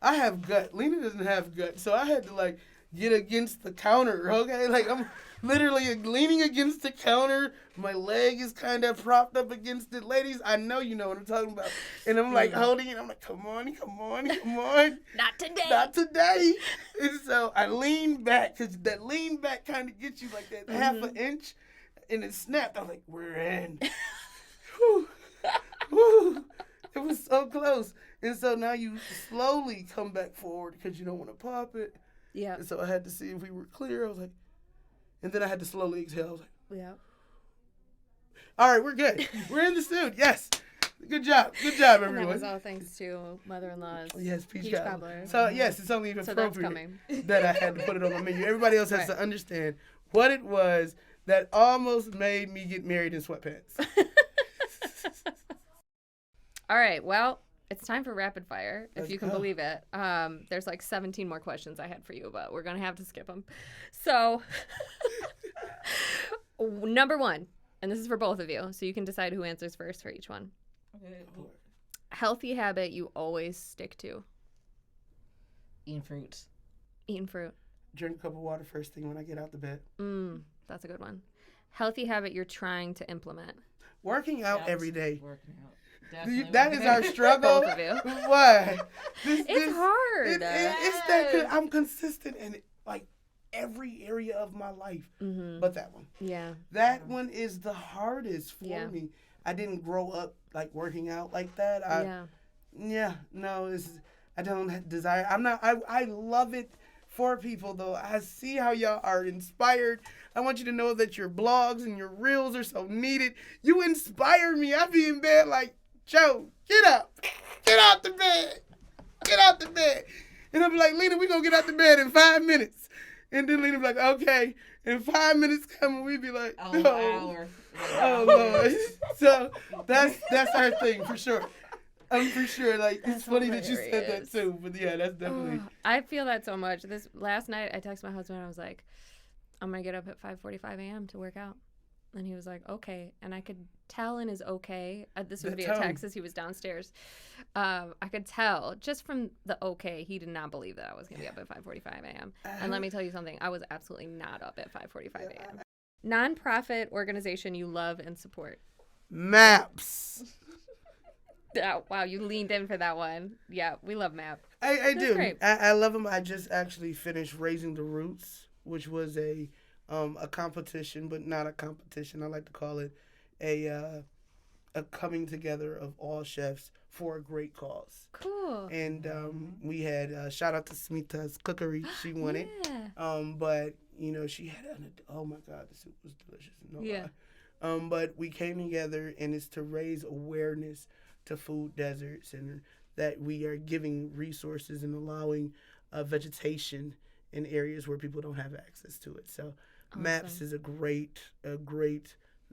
I have gut. Lena doesn't have gut. So I had to, like, get against the counter, okay? Like, I'm literally leaning against the counter. My leg is kind of propped up against it. Ladies, I know you know what I'm talking about. And I'm, like, holding it. I'm like, come on. Not today. Not today. And so I leaned back, because that lean back kind of gets you, like, that half an inch. And it snapped. I was like, we're in. Whew. Whew. It was so close. And so now you slowly come back forward because you don't want to pop it. Yeah. And so I had to see if we were clear. I was like, and then I had to slowly exhale. I was like, yeah. All right, we're good. We're in the suit. Yes. Good job, everyone. And that was all thanks to mother-in-law's peach cobbler. cobbler. So yes, it's only appropriate that I had to put it on my menu. Everybody else has to understand what it was that almost made me get married in sweatpants. All right, well, it's time for rapid fire, if you can believe it. There's like 17 more questions I had for you, but we're going to have to skip them. So, number 1, and this is for both of you, so you can decide who answers first for each one. Okay. Healthy habit you always stick to? Eating fruits. Eating fruit. Drink a cup of water first thing when I get out the bed. That's a good one. Healthy habit you're trying to implement? Working out every day. Working out. That is our struggle. Both of you. Why? It's hard. It's that I'm consistent in like every area of my life, but that one. Yeah. That one is the hardest for me. I didn't grow up like working out like that. I don't desire. I love it for people though. I see how y'all are inspired. I want you to know that your blogs and your reels are so needed. You inspire me. I be in bed like, Joe, get up. Get out the bed. Get out the bed. And I'll be like, Lena, we gonna get out the bed in 5 minutes. And then Lena be like, okay. And 5 minutes come and we be like, hour. Oh Lord. So that's our thing for sure. I'm for sure. Like, it's funny that you said that too. But yeah, that's definitely. I feel that so much. Last night I texted my husband and I was like, I'm gonna get up at 5:45 a.m. to work out. And he was like, okay. And I could tell in his okay, this was The via tone. text as he was downstairs. I could tell just from the okay, he did not believe that I was going to be up at 5:45 a.m. And let me tell you something, I was absolutely not up at 5:45 a.m. Nonprofit organization you love and support. Maps. Oh, wow, you leaned in for that one. Yeah, we love MAP. I That's do. great. I love them. I just actually finished Raising the Roots, which was a competition, but not a competition. I like to call it a coming together of all chefs for a great cause. Cool. And we had shout out to Smita's Cookery. She won it. Yeah. But you know she had oh my God, the soup was delicious. No Yeah. lie. But we came together, and it's to raise awareness to food deserts, and that we are giving resources and allowing vegetation in areas where people don't have access to it. So MAPS is a great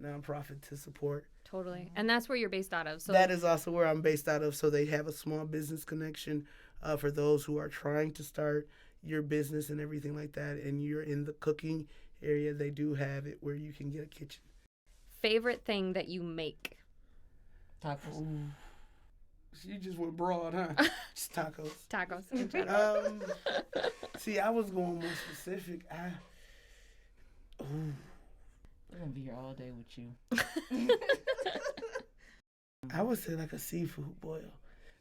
nonprofit to support. Totally. And that's where you're based out of. So That is also where I'm based out of. So they have a small business connection for those who are trying to start your business and everything like that. And you're in the cooking area, they do have it where you can get a kitchen. favorite thing that you make? Tacos. Ooh. She just went broad, huh? Just tacos. Tacos in general. See, I was going more specific. We're gonna be here all day with you. I would say like a seafood boil.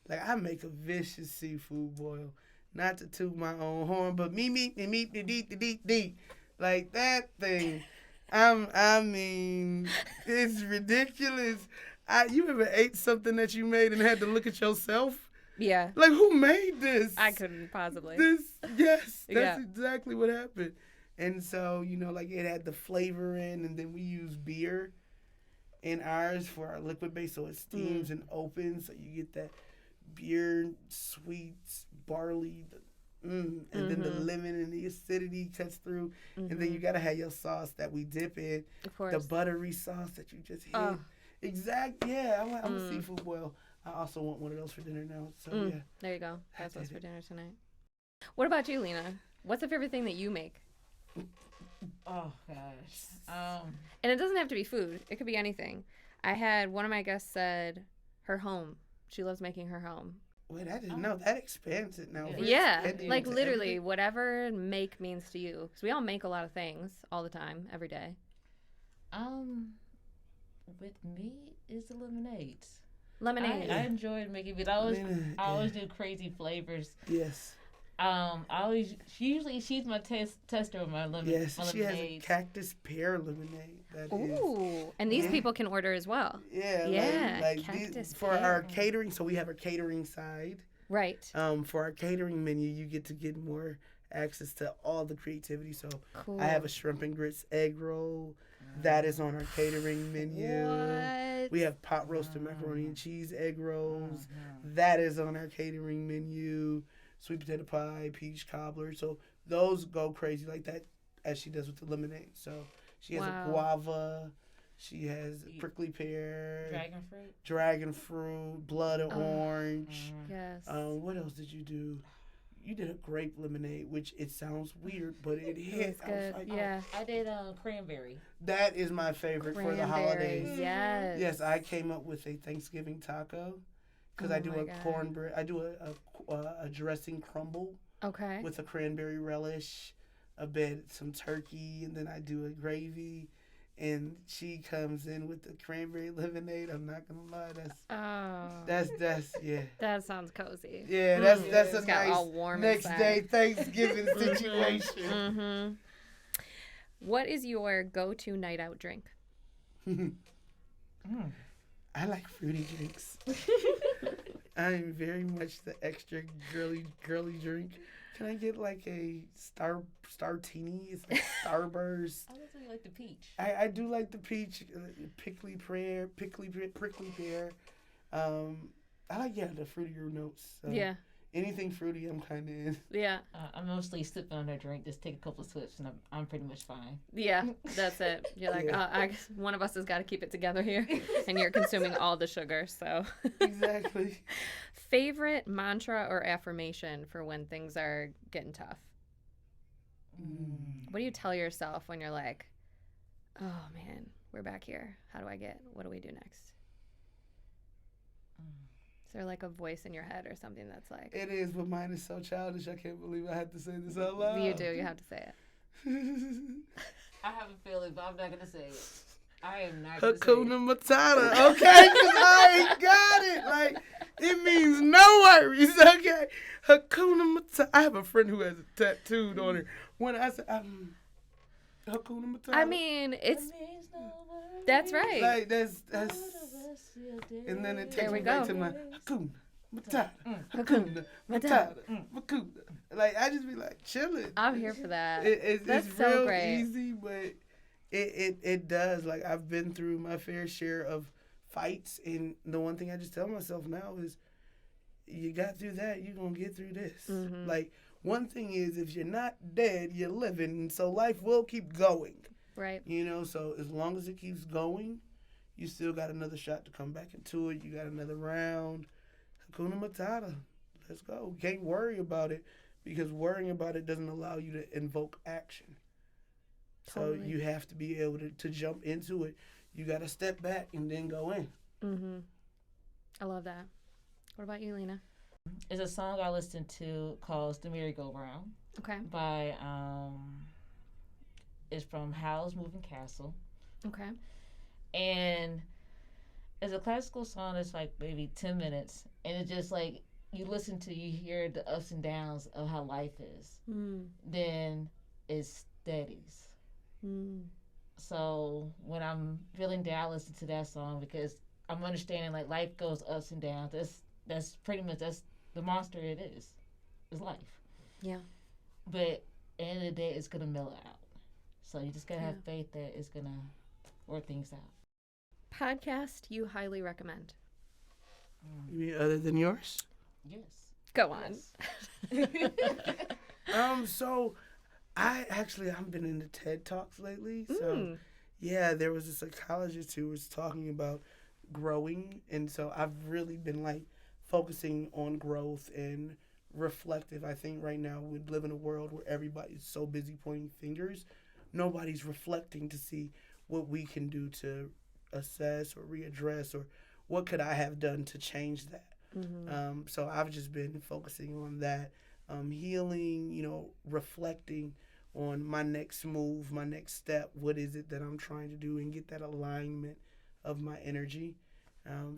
Like I make a vicious seafood boil. Not to toot my own horn, but me. Like that thing. I mean, it's ridiculous. You ever ate something that you made and had to look at yourself? Yeah. Like, who made this? I couldn't possibly. Yes, that's Yeah. exactly what happened. And so, like it had the flavor in, and then we use beer in ours for our liquid base, so it steams and opens, so you get that beer, sweets, barley, and then the lemon and the acidity cuts through, and then you gotta have your sauce that we dip in, Of course. the buttery sauce that you just hit. Exactly. Yeah, I'm a seafood boil. I also want one of those for dinner now. So yeah. There you go. That's what's for dinner tonight. What about you, Lena? What's the favorite thing that you make? Oh gosh. And it doesn't have to be food. It could be anything. I had one of my guests said her home. She loves making her home. Wait, I didn't know. That expands it now. We're Yeah, expanding like into literally everything. whatever make means to you. Because we all make a lot of things all the time, every day. With me is the lemonade. Lemonade. I enjoyed making it. I always do crazy flavors. Yes. She's my tester of my lemon. Yes, my she has a lemonade. cactus pear lemonade. That is. Ooh, and these people can order as well. Yeah, Yeah, like cactus for our pear. catering. So we have our catering side. Right. For our catering menu, you get more access to all the creativity. So Cool. I have a shrimp and grits egg roll. That is on our catering menu. What? We have pot roasted macaroni and cheese egg rolls. That is on our catering menu. Sweet potato pie, peach cobbler. So those go crazy like that, as she does with the lemonade. So she has a guava. She has prickly pear. Dragon fruit. Blood orange. Yes. What else did you do? You did a grape lemonade, which it sounds weird, but it hit. It's good. Yeah. I did cranberry. That is my favorite for the holidays. Yes. Yes, I came up with a Thanksgiving taco because I do a cornbread. I do a dressing crumble Okay. with a cranberry relish, some turkey, and then I do a gravy. And she comes in with the cranberry lemonade. I'm not gonna lie, that's yeah. That sounds cozy. Yeah, that's It's a got nice all warm next inside. day Thanksgiving situation. What is your go-to night out drink? I like fruity drinks. I am very much the extra girly drink. Can I get like a Startini? It's like Starburst. I just really like the peach. I do like the peach, prickly pear. I like the fruitier notes. So Yeah. Anything fruity, I'm kind of in. Yeah. I'm mostly sipping on a drink. Just take a couple of sips, and I'm pretty much fine. Yeah. That's it. You're like, one of us has got to keep it together here, and you're consuming all the sugar. So. Exactly. Favorite mantra or affirmation for when things are getting tough? What do you tell yourself when you're like, oh man, we're back here. What do we do next? Is there like a voice in your head or something that's like... It is, but mine is so childish. I can't believe I have to say this out loud. You do. You have to say it. I have a feeling, but I'm not going to say it. I am not going to say it. Hakuna Matata. Okay, because I ain't got it. Like, it means no worries. Okay. Hakuna Matata. I have a friend who has it tattooed on her. When I say, Hakuna Matata. I mean, that's right. Like, that's and then it takes me back to my Hakuna Matata. Hakuna Matata. Hakuna. Like, I just be like, chilling. I'm here for that. It's so real great. easy, but it does. Like, I've been through my fair share of fights, and the one thing I just tell myself now is, you got through that, you're going to get through this. Mm-hmm. Like, one thing is, if you're not dead, you're living, and so life will keep going. Right. You know, so as long as it keeps going, you still got another shot to come back into it. You got another round. Hakuna Matata. Let's go. Can't worry about it, because worrying about it doesn't allow you to invoke action. Totally. So you have to be able to jump into it. You got to step back and then go in. Mm-hmm. I love that. What about you, Lena? It's a song I listened to called The Merry-Go-Round. Okay. By, it's from Howl's Moving Castle. Okay. And it's a classical song that's like maybe 10 minutes. And it's just like, you hear the ups and downs of how life is. Mm. Then it steadies. Mm. So when I'm feeling down, I listen to that song because I'm understanding like life goes ups and downs. That's pretty much the monster it is. It's life. Yeah. But at the end of the day, it's gonna mellow out. So you just gotta have faith that it's gonna work things out. Podcast you highly recommend? You mean other than yours? Yes. Go on. Yes. So I've been into TED Talks lately. So yeah, there was a psychologist who was talking about growing, and so I've really been like focusing on growth and reflective. I think right now we live in a world where everybody's so busy pointing fingers, nobody's reflecting to see what we can do to assess or readdress, or what could I have done to change that. Mm-hmm. So I've just been focusing on that, healing, reflecting on my next move, my next step. What is it that I'm trying to do, and get that alignment of my energy.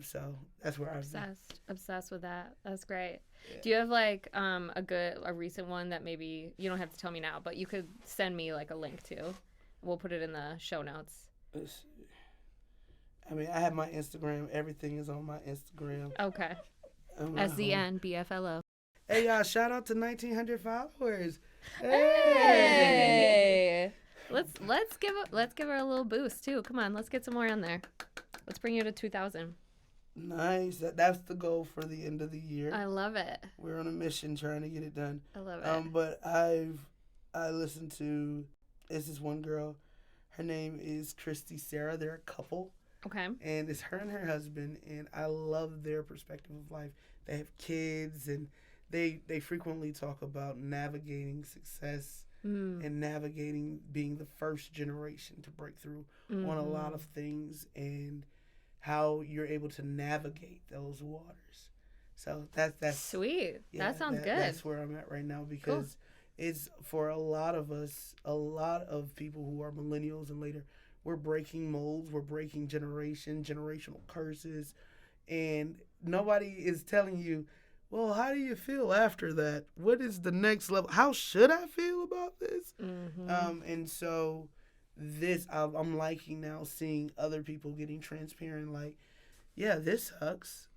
So that's where I've been. Obsessed with that. That's great. Yeah. Do you have like a recent one that maybe you don't have to tell me now, but you could send me like a link to? We'll put it in the show notes. I mean, I have my Instagram. Everything is on my Instagram. Okay. SZNBFLO. Hey, y'all, shout out to 1,900 followers. Hey. Let's give her a little boost too. Come on, let's get some more on there. Let's bring you to 2,000. Nice. That's the goal for the end of the year. I love it. We're on a mission trying to get it done. I love it. But I listened to, it's this one girl. Her name is Christy Sarah. They're a couple. Okay. And it's her and her husband, and I love their perspective of life. They have kids, and they frequently talk about navigating success and navigating being the first generation to break through on a lot of things, and how you're able to navigate those waters. So that's sweet. Yeah, that sounds good. That's where I'm at right now, because it's for a lot of us, a lot of people who are millennials and later, we're breaking molds, we're breaking generational curses, and nobody is telling you, well, how do you feel after that? What is the next level? How should I feel about this? Mm-hmm. And so I'm liking now seeing other people getting transparent, like, yeah, this sucks.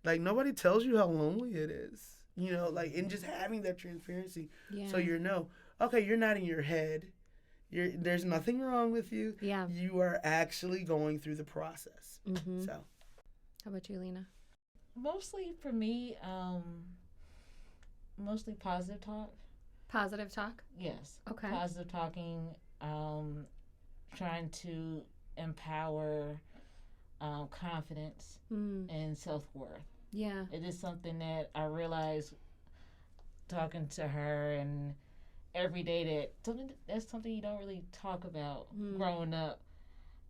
Like, nobody tells you how lonely it is, and just having that transparency. Yeah. So okay, you're not in your head. There's nothing wrong with you. Yeah. You are actually going through the process. Mm-hmm. So. How about you, Lena? Mostly for me, mostly positive talk. Positive talk? Yes. Okay. Positive talking, trying to empower confidence and self-worth. Yeah. It is something that I realize talking to her and every day that's something you don't really talk about growing up.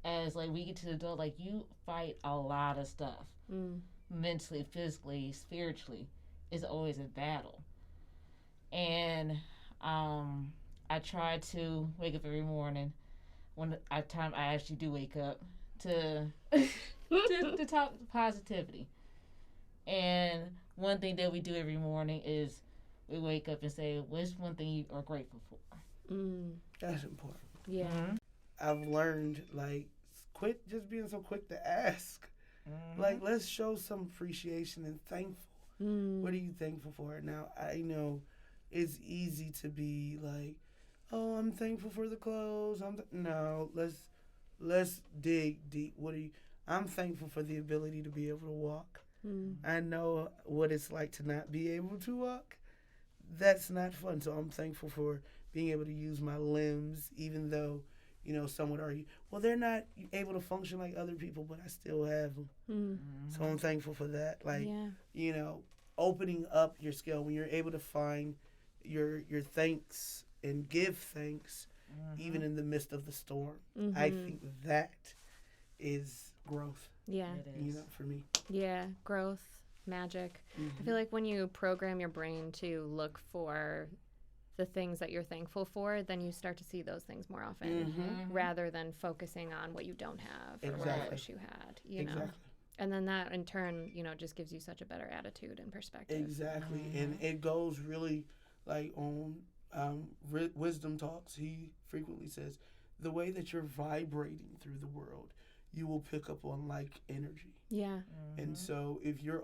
as like we get to the adult, like you fight a lot of stuff Mm. mentally, physically, spiritually. It's always a battle. And I try to wake up every morning when I actually do wake up to to talk positivity. And one thing that we do every morning is we wake up and say, "What's one thing you are grateful for?" Mm. That's important. Yeah. Mm-hmm. I've learned, like, quit just being so quick to ask. Mm-hmm. Like, let's show some appreciation and thankful. Mm. What are you thankful for? Now, I know it's easy to be like, oh, I'm thankful for the clothes. No, let's dig deep. What are you? I'm thankful for the ability to be able to walk. Mm. I know what it's like to not be able to walk. That's not fun. So I'm thankful for being able to use my limbs, even though, some would argue, well, they're not able to function like other people, but I still have them. Mm. So I'm thankful for that. Like, Yeah. Opening up your scale when you're able to find your thanks and give thanks, even in the midst of the storm. Mhm. I think that is growth. Yeah. It is. For me. Yeah. Growth, magic. I feel like when you program your brain to look for the things that you're thankful for, then you start to see those things more often rather than focusing on what you don't have or what you Exactly. wish you had, Exactly. know. And then that in turn, just gives you such a better attitude and perspective. Exactly. And it goes really like on Wisdom Talks. He frequently says, the way that you're vibrating through the world, you will pick up on like energy. Yeah. And so if you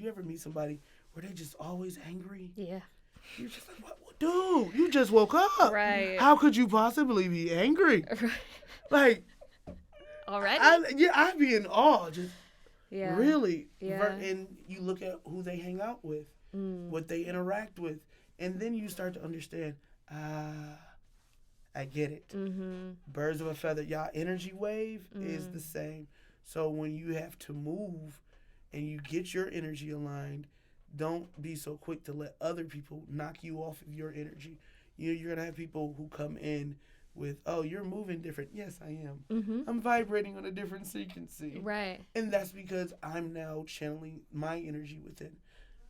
ever meet somebody where they just always angry? Yeah. You're just like, what? Dude, you just woke up. Right. How could you possibly be angry? Like, Already? I'd be in awe. Just yeah. really. Yeah. And you look at who they hang out with, what they interact with, and then you start to understand, I get it. Mm-hmm. Birds of a feather. Y'all energy wave is the same. So when you have to move and you get your energy aligned, don't be so quick to let other people knock you off of your energy. You're going to have people who come in with, oh, you're moving different. Yes, I am. Mm-hmm. I'm vibrating on a different frequency. Right. And that's because I'm now channeling my energy within.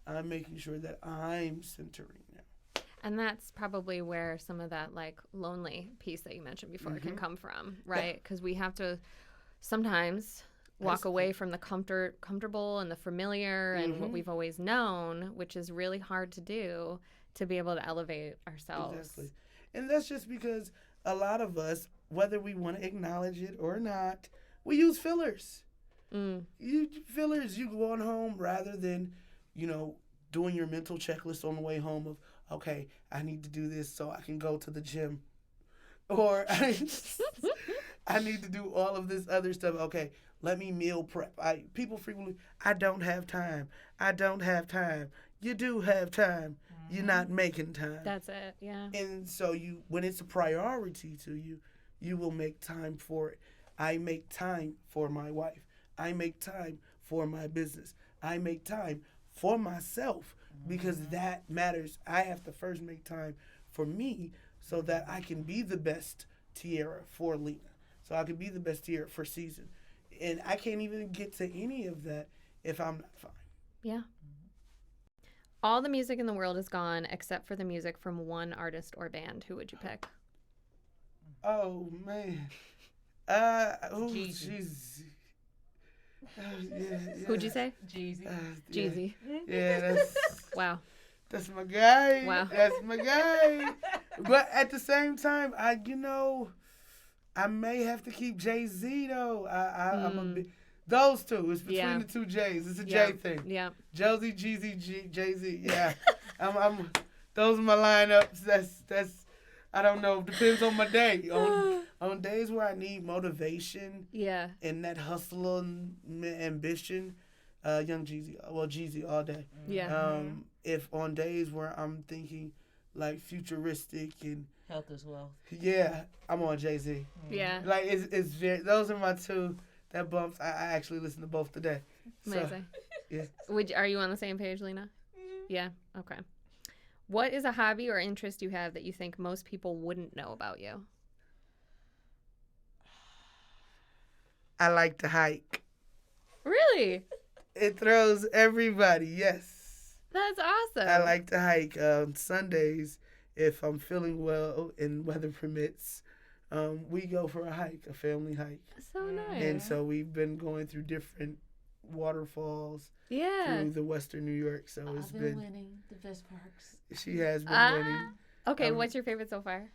I'm making sure that I'm centering now. And that's probably where some of that like lonely piece that you mentioned before can come from, right? Because we have to sometimes walk away from the comfortable and the familiar and what we've always known, which is really hard to do to be able to elevate ourselves. Exactly. And that's just because a lot of us, whether we want to acknowledge it or not, we use fillers. You go on home rather than, doing your mental checklist on the way home of, okay, I need to do this so I can go to the gym. Or I need to do all of this other stuff. Okay, let me meal prep. People frequently, I don't have time. I don't have time. You do have time. You're not making time. That's it, yeah. And so when it's a priority to you, you will make time for it. I make time for my wife. I make time for my business. I make time for myself because that matters. I have to first make time for me so that I can be the best Tierra for Lena. So I can be the best Tierra for Season. And I can't even get to any of that if I'm not fine. Yeah. All the music in the world is gone except for the music from one artist or band. Who would you pick? Oh, man. Jeezy. Yeah. Who'd you say? Jeezy. Jeezy. Yeah, Wow. that's my guy. Wow. That's my guy. But at the same time, I may have to keep Jay-Z though. I'm a bit, those two. It's between the two J's. It's a J thing. Yeah. Josey, Jeezy, Jay-Z. Yeah. I'm those are my lineups. That's I don't know. Depends on my day. On days where I need motivation. Yeah. And that hustle and ambition, young Jeezy. Well, Jeezy all day. Yeah. If on days where I'm thinking like futuristic and Health as well. yeah, I'm on Jay-Z. Yeah. Like it's very, those are my two that bumps. I actually listen to both today. Amazing. Yeah. Are you on the same page, Lena? Yeah. Okay. What is a hobby or interest you have that you think most people wouldn't know about you? I like to hike. Really? It throws everybody, yes. That's awesome. I like to hike Sundays if I'm feeling well and weather permits. We go for a hike, a family hike. So nice. And so we've been going through different waterfalls through the Western New York. So it's I've been winning the best parks. She has been winning. Okay, what's your favorite so far?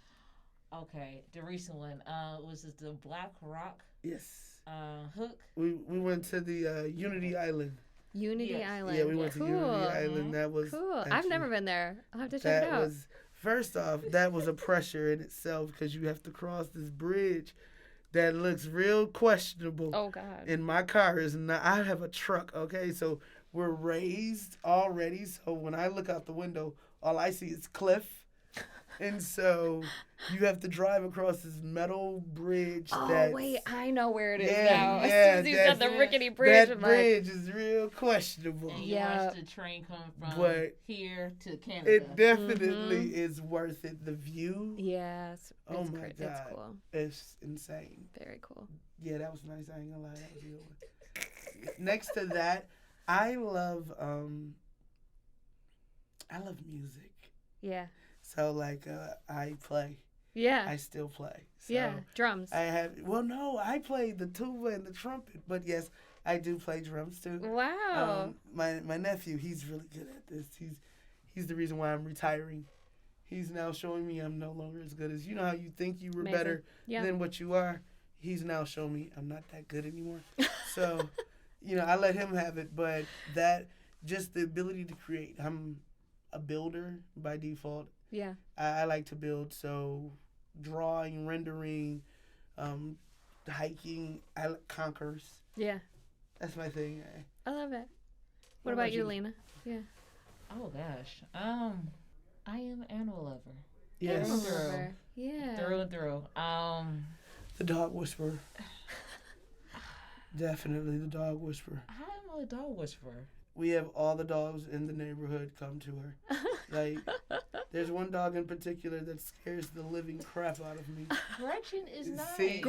Okay, the recent one was the Black Rock. Yes. Hook. We went to the Unity Island. Unity Island. Yeah, we went to Unity Island. That was cool. actually, I've never been there. I'll have to check it out. First off, that was a pressure in itself because you have to cross this bridge that looks real questionable. Oh God. And my car is not. I have a truck. Okay, so we're raised already. So when I look out the window, all I see is cliff. And so you have to drive across this metal bridge. Oh, wait, I know where it is now. Yeah, as soon as you said the rickety bridge, that bridge is real questionable. And you watch the train come from here to Canada. It definitely is worth it. The view. Yes. Oh my God. It's cool. It's insane. Very cool. Yeah, that was nice. I ain't gonna lie. That was a good one. Next to that, I love music. Yeah. So like I play. Yeah. I still play. So yeah. Drums. I play the tuba and the trumpet, but yes, I do play drums too. Wow. My nephew, he's really good at this. He's the reason why I'm retiring. He's now showing me I'm no longer as good as, you know how you think you were better than what you are. He's now showing me I'm not that good anymore. So, I let him have it, but that just the ability to create. I'm a builder by default. Yeah. I like to build, so drawing, rendering, hiking, I like conkers. Yeah. That's my thing. I love it. What about you, Lena? Yeah. Oh gosh. I am an animal lover. Yes. Through and through. Yeah. Through and through. The dog whisperer. Definitely the dog whisperer. I'm a dog whisperer. We have all the dogs in the neighborhood come to her. Like, there's one dog in particular that scares the living crap out of me. Gretchen is nice. See,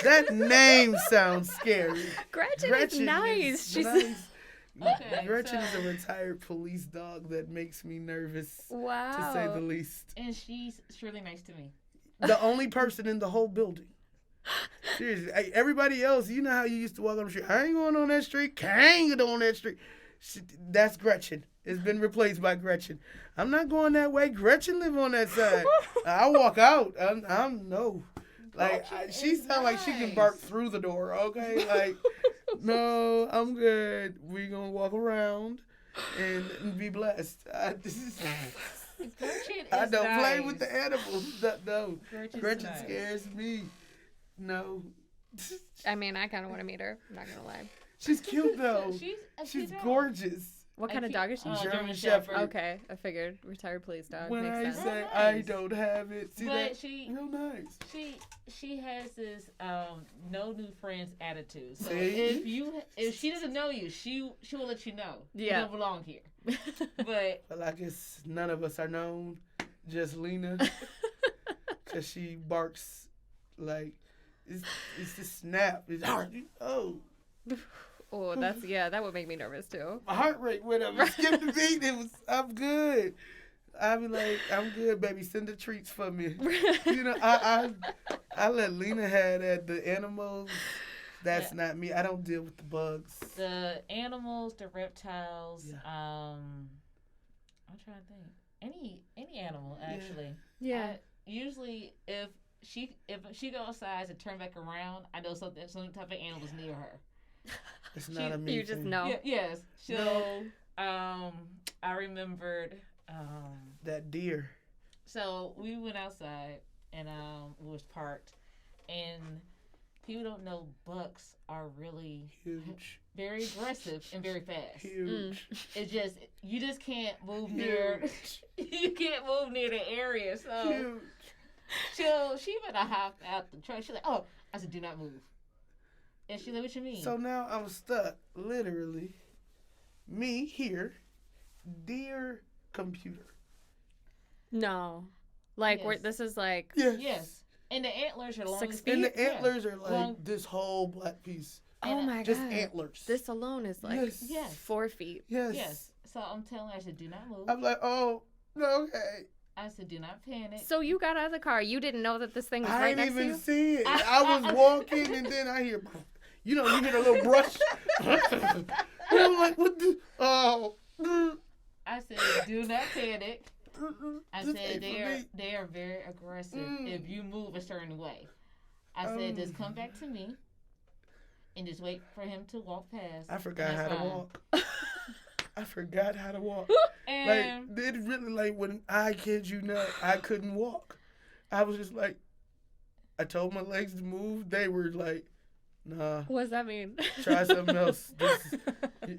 that name sounds scary. Gretchen is nice. She's nice. Okay, Gretchen is a retired police dog that makes me nervous. Wow. To say the least. And she's really nice to me. The only person in the whole building. Seriously, everybody else, you know how you used to walk on the street. I ain't going on that street. Can't go on that street. That's Gretchen. It's been replaced by Gretchen. I'm not going that way. Gretchen live on that side. I walk out. I'm no. Like she sound like she can bark through the door. Okay, like no, I'm good. We gonna walk around and be blessed. I don't play with the animals. No, Gretchen scares me. No. I mean, I kind of want to meet her. I'm not gonna lie. She's cute though. She's gorgeous. What kind of dog is she? German Shepherd. Okay, I figured retired police dog. When makes I sense. say I don't have it, see but that? She real nice. She has this no new friends attitude. So see? if she doesn't know you, she will let you know. Yeah. You don't belong here. But I guess none of us are known. Just Lena, because she barks like it's the snap. It's, oh. Oh, that would make me nervous too. My heart rate went up. It skipped the beat. I'm good. I be like, I'm good, baby. Send the treats for me. I let Lena have that. The animals, that's not me. I don't deal with the bugs. The animals, the reptiles. Yeah. I'm trying to think. Any animal actually. Yeah. Usually, if she go outside and turn back around, I know some type of animal is near her. It's not a me. You just know. Yeah, yes. So, I remembered that deer. So we went outside and it was parked, and people don't know bucks are really huge, very aggressive and very fast. Huge. It's just you just can't move near. You can't move near the area. So she better hop out the truck. She's like, "Oh," I said, "Do not move." And she's like, "What you mean?" So now I'm stuck, literally. Me here, dear computer. No, like yes. this is like yes. And the antlers are long 6 as feet? And the antlers are like Long- this whole black piece. Oh my Just god. antlers. This alone is like Yes. Yes. 4 feet. Yes. Yes. So I'm telling her, I said, do not move. I'm like, oh, no, okay. I said, do not panic. So you got out of the car. You didn't know that this thing was I right didn't next to even you? see it. I was walking and then I hear, you know, you hear a little brush. And I'm like, what the? Oh. I said, do not panic. I This said, ain't for they are very aggressive if you move a certain way. I me. said, just come back to me and just wait for him to walk past. I forgot and how that's to fine. walk. I forgot how to walk. And Like, it really, like, when I kid you not, I couldn't walk. I was just like, I told my legs to move. They were like, nah, What does that mean? try something else. This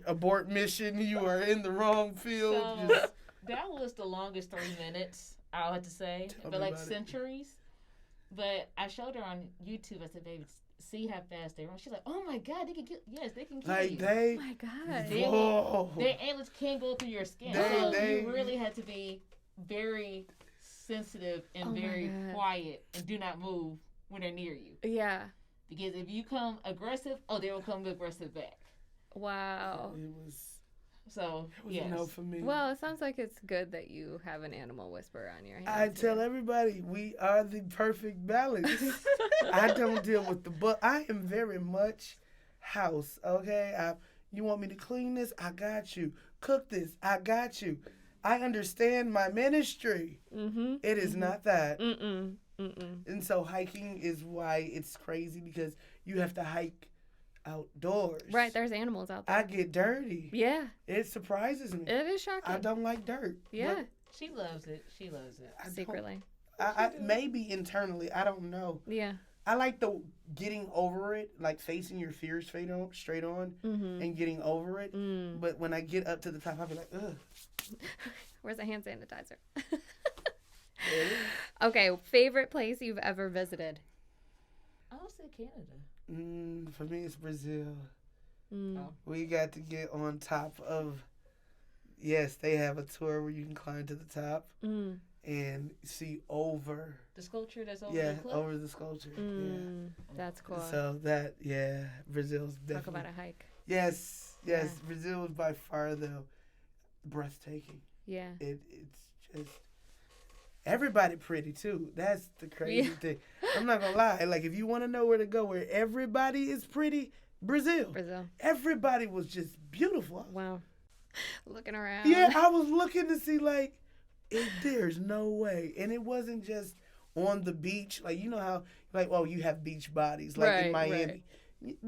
abort mission. You are in the wrong field. So- Just, that was the longest 3 minutes, I'll have to say. Tell But me like about it. centuries. But I showed her on YouTube. I said, baby, see how fast they run. She's like, oh my God, they can kill. Yes, they can kill like, you. Oh they, my god. They- whoa. Their antlers can go through your skin. They- So they- you really had to be very sensitive and Oh my very God. quiet and do not move when they're near you. Yeah. Because if you come aggressive, they will come aggressive back. Wow. It was Yes. a no for me. Well, it sounds like it's good that you have an animal whisperer on your hands. I tell here. everybody, we are the perfect balance. I don't deal with the book. I am very much house, okay? You want me to clean this? I got you. Cook this? I got you. I understand my ministry. Mm-hmm. It is not that. Mm-mm. Mm-mm. And so hiking is why it's crazy, because you have to hike outdoors. Right, there's animals out there. I get dirty. Yeah, It surprises me. it is shocking. I don't like dirt. Yeah, But She loves it. She loves it. I don't- secretly. maybe internally, I don't know. Yeah. I like the getting over it, like facing your fears straight on Mm-hmm. and getting over it. Mm. But when I get up to the top, I'll be like, ugh. Where's the hand sanitizer? There it is. Okay, favorite place you've ever visited? I would say Canada. For me, it's Brazil. Mm. Oh. We got to get on top of. Yes, they have a tour where you can climb to the top Mm. and see over. The sculpture that's over Yeah, the cliff. over the sculpture. Mm. That's cool. So that, Brazil's Talk definitely. about a hike. Yes, Yeah. Brazil is by far the breathtaking. Yeah. It's just everybody pretty too. That's the crazy Yeah. thing. I'm not gonna lie. Like, if you want to know where to go where everybody is pretty, Brazil. Brazil. Everybody was just beautiful. Wow. Looking around. Yeah, I was looking to see like, there's no way, and it wasn't just on the beach. Like, you know how like, oh, you have beach bodies like in Right, Miami.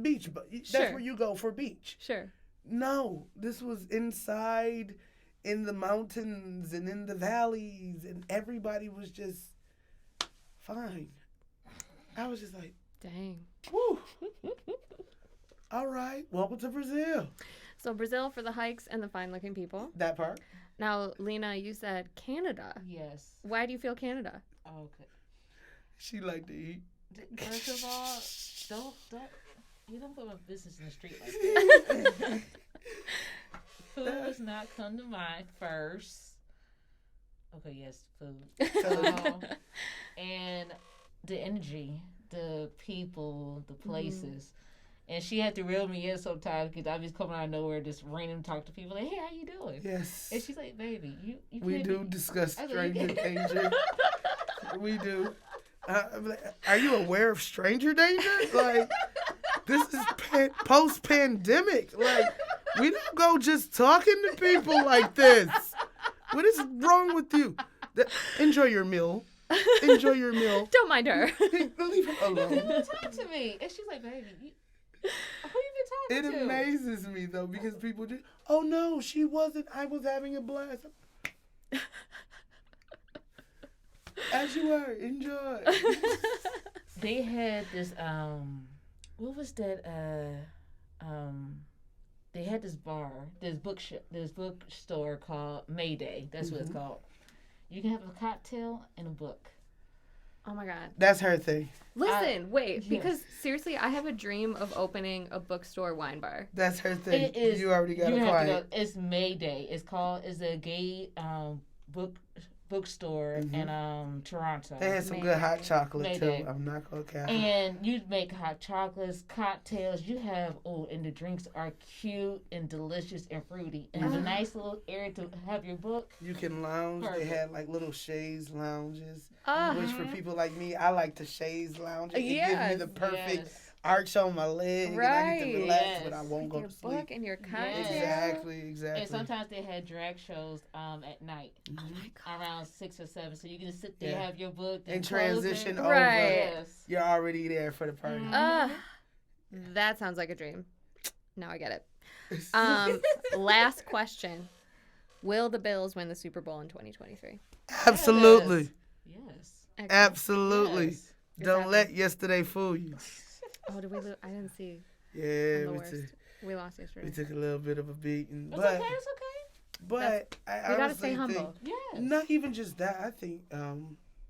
Beach, that's Sure. where you go for beach. Sure. No, this was inside in the mountains and in the valleys, and everybody was just fine. I was just like, Dang. whew. All right, welcome to Brazil. So Brazil for the hikes and the fine-looking people. That part. Now, Lena, you said Canada. Yes. Why do you feel Canada? Okay. She liked to eat. First of all, you don't put my business in the street like that. Food does not come to mind first. Okay, yes, food. And the energy, the people, the places. And she had to reel me in sometimes because I was coming out of nowhere, just random talk to people like, "Hey, how you doing?" Yes. And she's like, "Baby, you We can't do be-" discuss I was stranger like- danger. We do. I'm like, are you aware of stranger danger? Like, this is post-pandemic. Like, we don't go just talking to people like this. What is wrong with you? Enjoy your meal. Enjoy your meal. Don't mind her. Leave her alone. Talk to me. And she's like, "Baby, who you It been talking to?" amazes me, though, because people just, oh, no, she wasn't. I was having a blast. As you were. Enjoy. They had this what was that they had this bookstore called Mayday. That's what it's called. You can have a cocktail and a book. Oh my God. That's her thing. Listen, wait, yes. because seriously, I have a dream of opening a bookstore wine bar. That's her thing. It is. You already got You a have to client. go. It's Mayday. It's a gay book bookstore in Toronto. They had some good hot chocolate Mayday. too. I'm not gonna cap. And you make hot chocolates, cocktails. You have and the drinks are cute and delicious and fruity, and a nice little area to have your book. You can lounge. Perfect. They had like little chaise lounges, which for people like me, I like to chaise lounge. It gives me the perfect arch on my leg, and I get to relax, but I won't go to sleep. Your book and your cocktail. Exactly. And sometimes they had drag shows at night. Oh my God. Around 6 or 7, so you can sit there, have your book, and close transition it. over. Right. Yes. You're already there for the party. That sounds like a dream. Now I get it. Last question. Will the Bills win the Super Bowl in 2023? Absolutely. Yes. Excellent. Absolutely. Yes. Don't let yesterday fool you. Oh, did we lose? I didn't see. Yeah, I'm the worst. We lost yesterday. we took a little bit of a beating, It's but okay. It's okay. but I We gotta honestly stay humble. think, Yes. not even just that. I think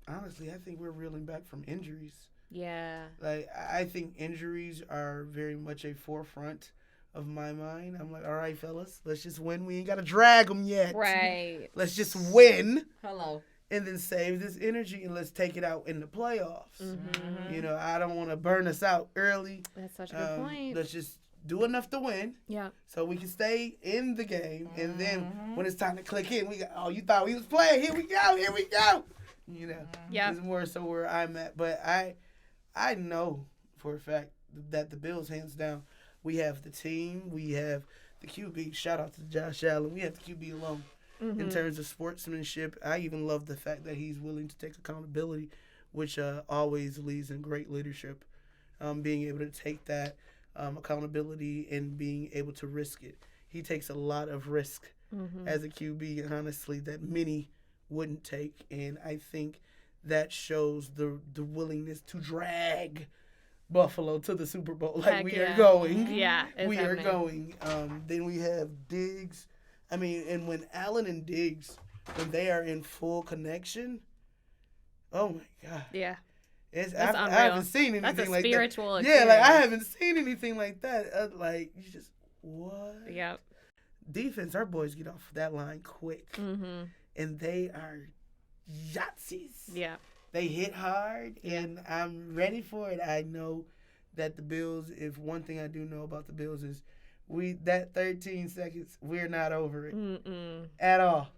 honestly, I think we're reeling back from injuries. Yeah. Like I think injuries are very much a forefront of my mind. I'm like, all right, fellas, let's just win. We ain't gotta drag them yet. Right. Let's just win. Hello. And then save this energy and let's take it out in the playoffs. Mm-hmm. You know, I don't want to burn us out early. That's such a good point. Let's just do enough to win. Yeah. So we can stay in the game. And then when it's time to click in, we go, oh, you thought we was playing. Here we go. Here we go. You know, Yeah. it's more so where I'm at. But I know for a fact that the Bills, hands down, we have the team. We have the QB. Shout out to Josh Allen. We have the QB alone. In terms of sportsmanship, I even love the fact that he's willing to take accountability, which always leads in great leadership. Being able to take that accountability and being able to risk it. He takes a lot of risk as a QB, honestly, that many wouldn't take. And I think that shows the willingness to drag Buffalo to the Super Bowl. Like, we are going. Yeah, it's we happening. are going. Then we have Diggs. I mean, and when Allen and Diggs, when they are in full connection, oh my God. Yeah. I unreal. haven't seen anything That's a like that. spiritual Yeah, like I experience. haven't seen anything like that. Like, you just, what? Yep. Defense, our boys get off that line quick. Mm-hmm. And they are Yahtzees. Yeah. They hit hard, and I'm ready for it. I know that the Bills, if one thing I do know about the Bills is that 13 seconds, we're not over it. Mm-mm. At all.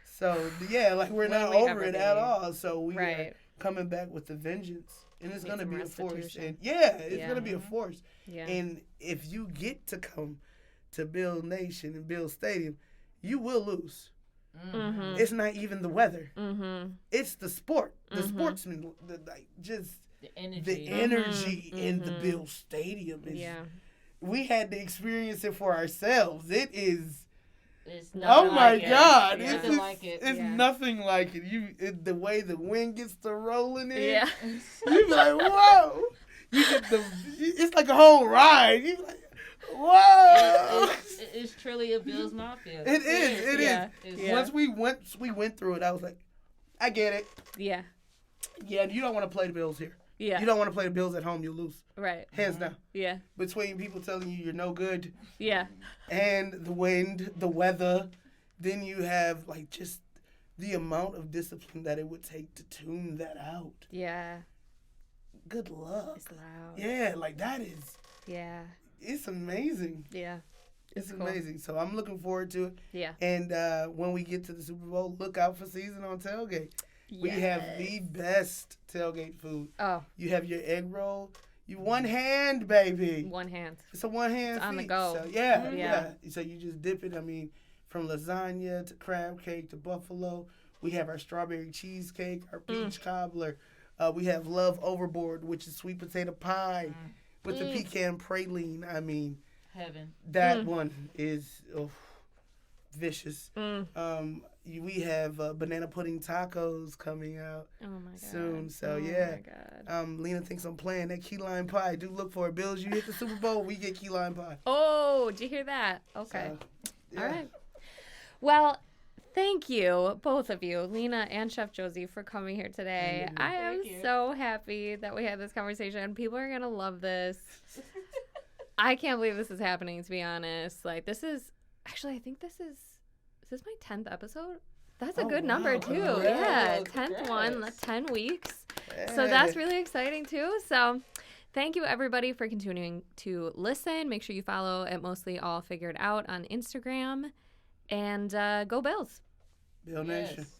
So, yeah, like we're not we over ever it be? at all. So we are Right. coming back with the vengeance. And it's Need going to some be a force. restitution. And it's Yeah. going to be a force. Yeah. And if you get to come to Bill Nation and Bill Stadium, you will lose. Mm-hmm. It's not even the weather. Mm-hmm. It's the sport. The sportsman. Just The energy. the energy in the Bill Stadium. Is, Yeah. We had to experience it for ourselves. It is... It's Oh nothing my like it. God! It's It's, nothing like it. it's Yeah. nothing like it. The way the wind gets to rolling in, Yeah. you be like, whoa! You get it's like a whole ride. You be like, whoa! It's truly a Bills Mafia. It is. It is. Yeah. It's- Once we went through it, I was like, I get it. Yeah. Yeah, you don't want to play the Bills here. Yeah. You don't want to play the Bills at home. You'll lose. Right. Hands down. Yeah. Between people telling you you're no good Yeah. and the wind, the weather, then you have like just the amount of discipline that it would take to tune that out. Yeah. Good luck. It's loud. Yeah, like that is, Yeah. it's amazing. Yeah. It's cool. amazing. So I'm looking forward to it. Yeah. And when we get to the Super Bowl, look out for Season on Tailgate. We have the best tailgate food. Oh, You have your egg roll. You one hand, baby. one hand. It's a one hand It's on the feat. go. So, yeah, Mhm. yeah. So you just dip it. I mean, from lasagna to crab cake to buffalo. We have our strawberry cheesecake, our peach cobbler. We have Love Overboard, which is sweet potato pie with the pecan praline. I mean, Heaven. that one is vicious. Mm. We have banana pudding tacos coming out Oh my god. soon. So oh yeah. my god. Lena thinks I'm playing that key lime pie. Do look for it. Bills, you hit the Super Bowl, we get key lime pie. Oh, did you hear that? Okay. So, yeah. All right. Well, thank you, both of you, Lena and Chef Josey, for coming here today. I am Thank you. so happy that we had this conversation. People are going to love this. I can't believe this is happening, to be honest. Like, this is, actually, I think this is this my 10th episode? That's a Oh, good number, wow. too. Congrats. Yeah, Congrats. 10th one, 10 weeks. Hey. So that's really exciting, too. So thank you, everybody, for continuing to listen. Make sure you follow at Mostly All Figured Out on Instagram. And go Bills. Bill Nation. Yes.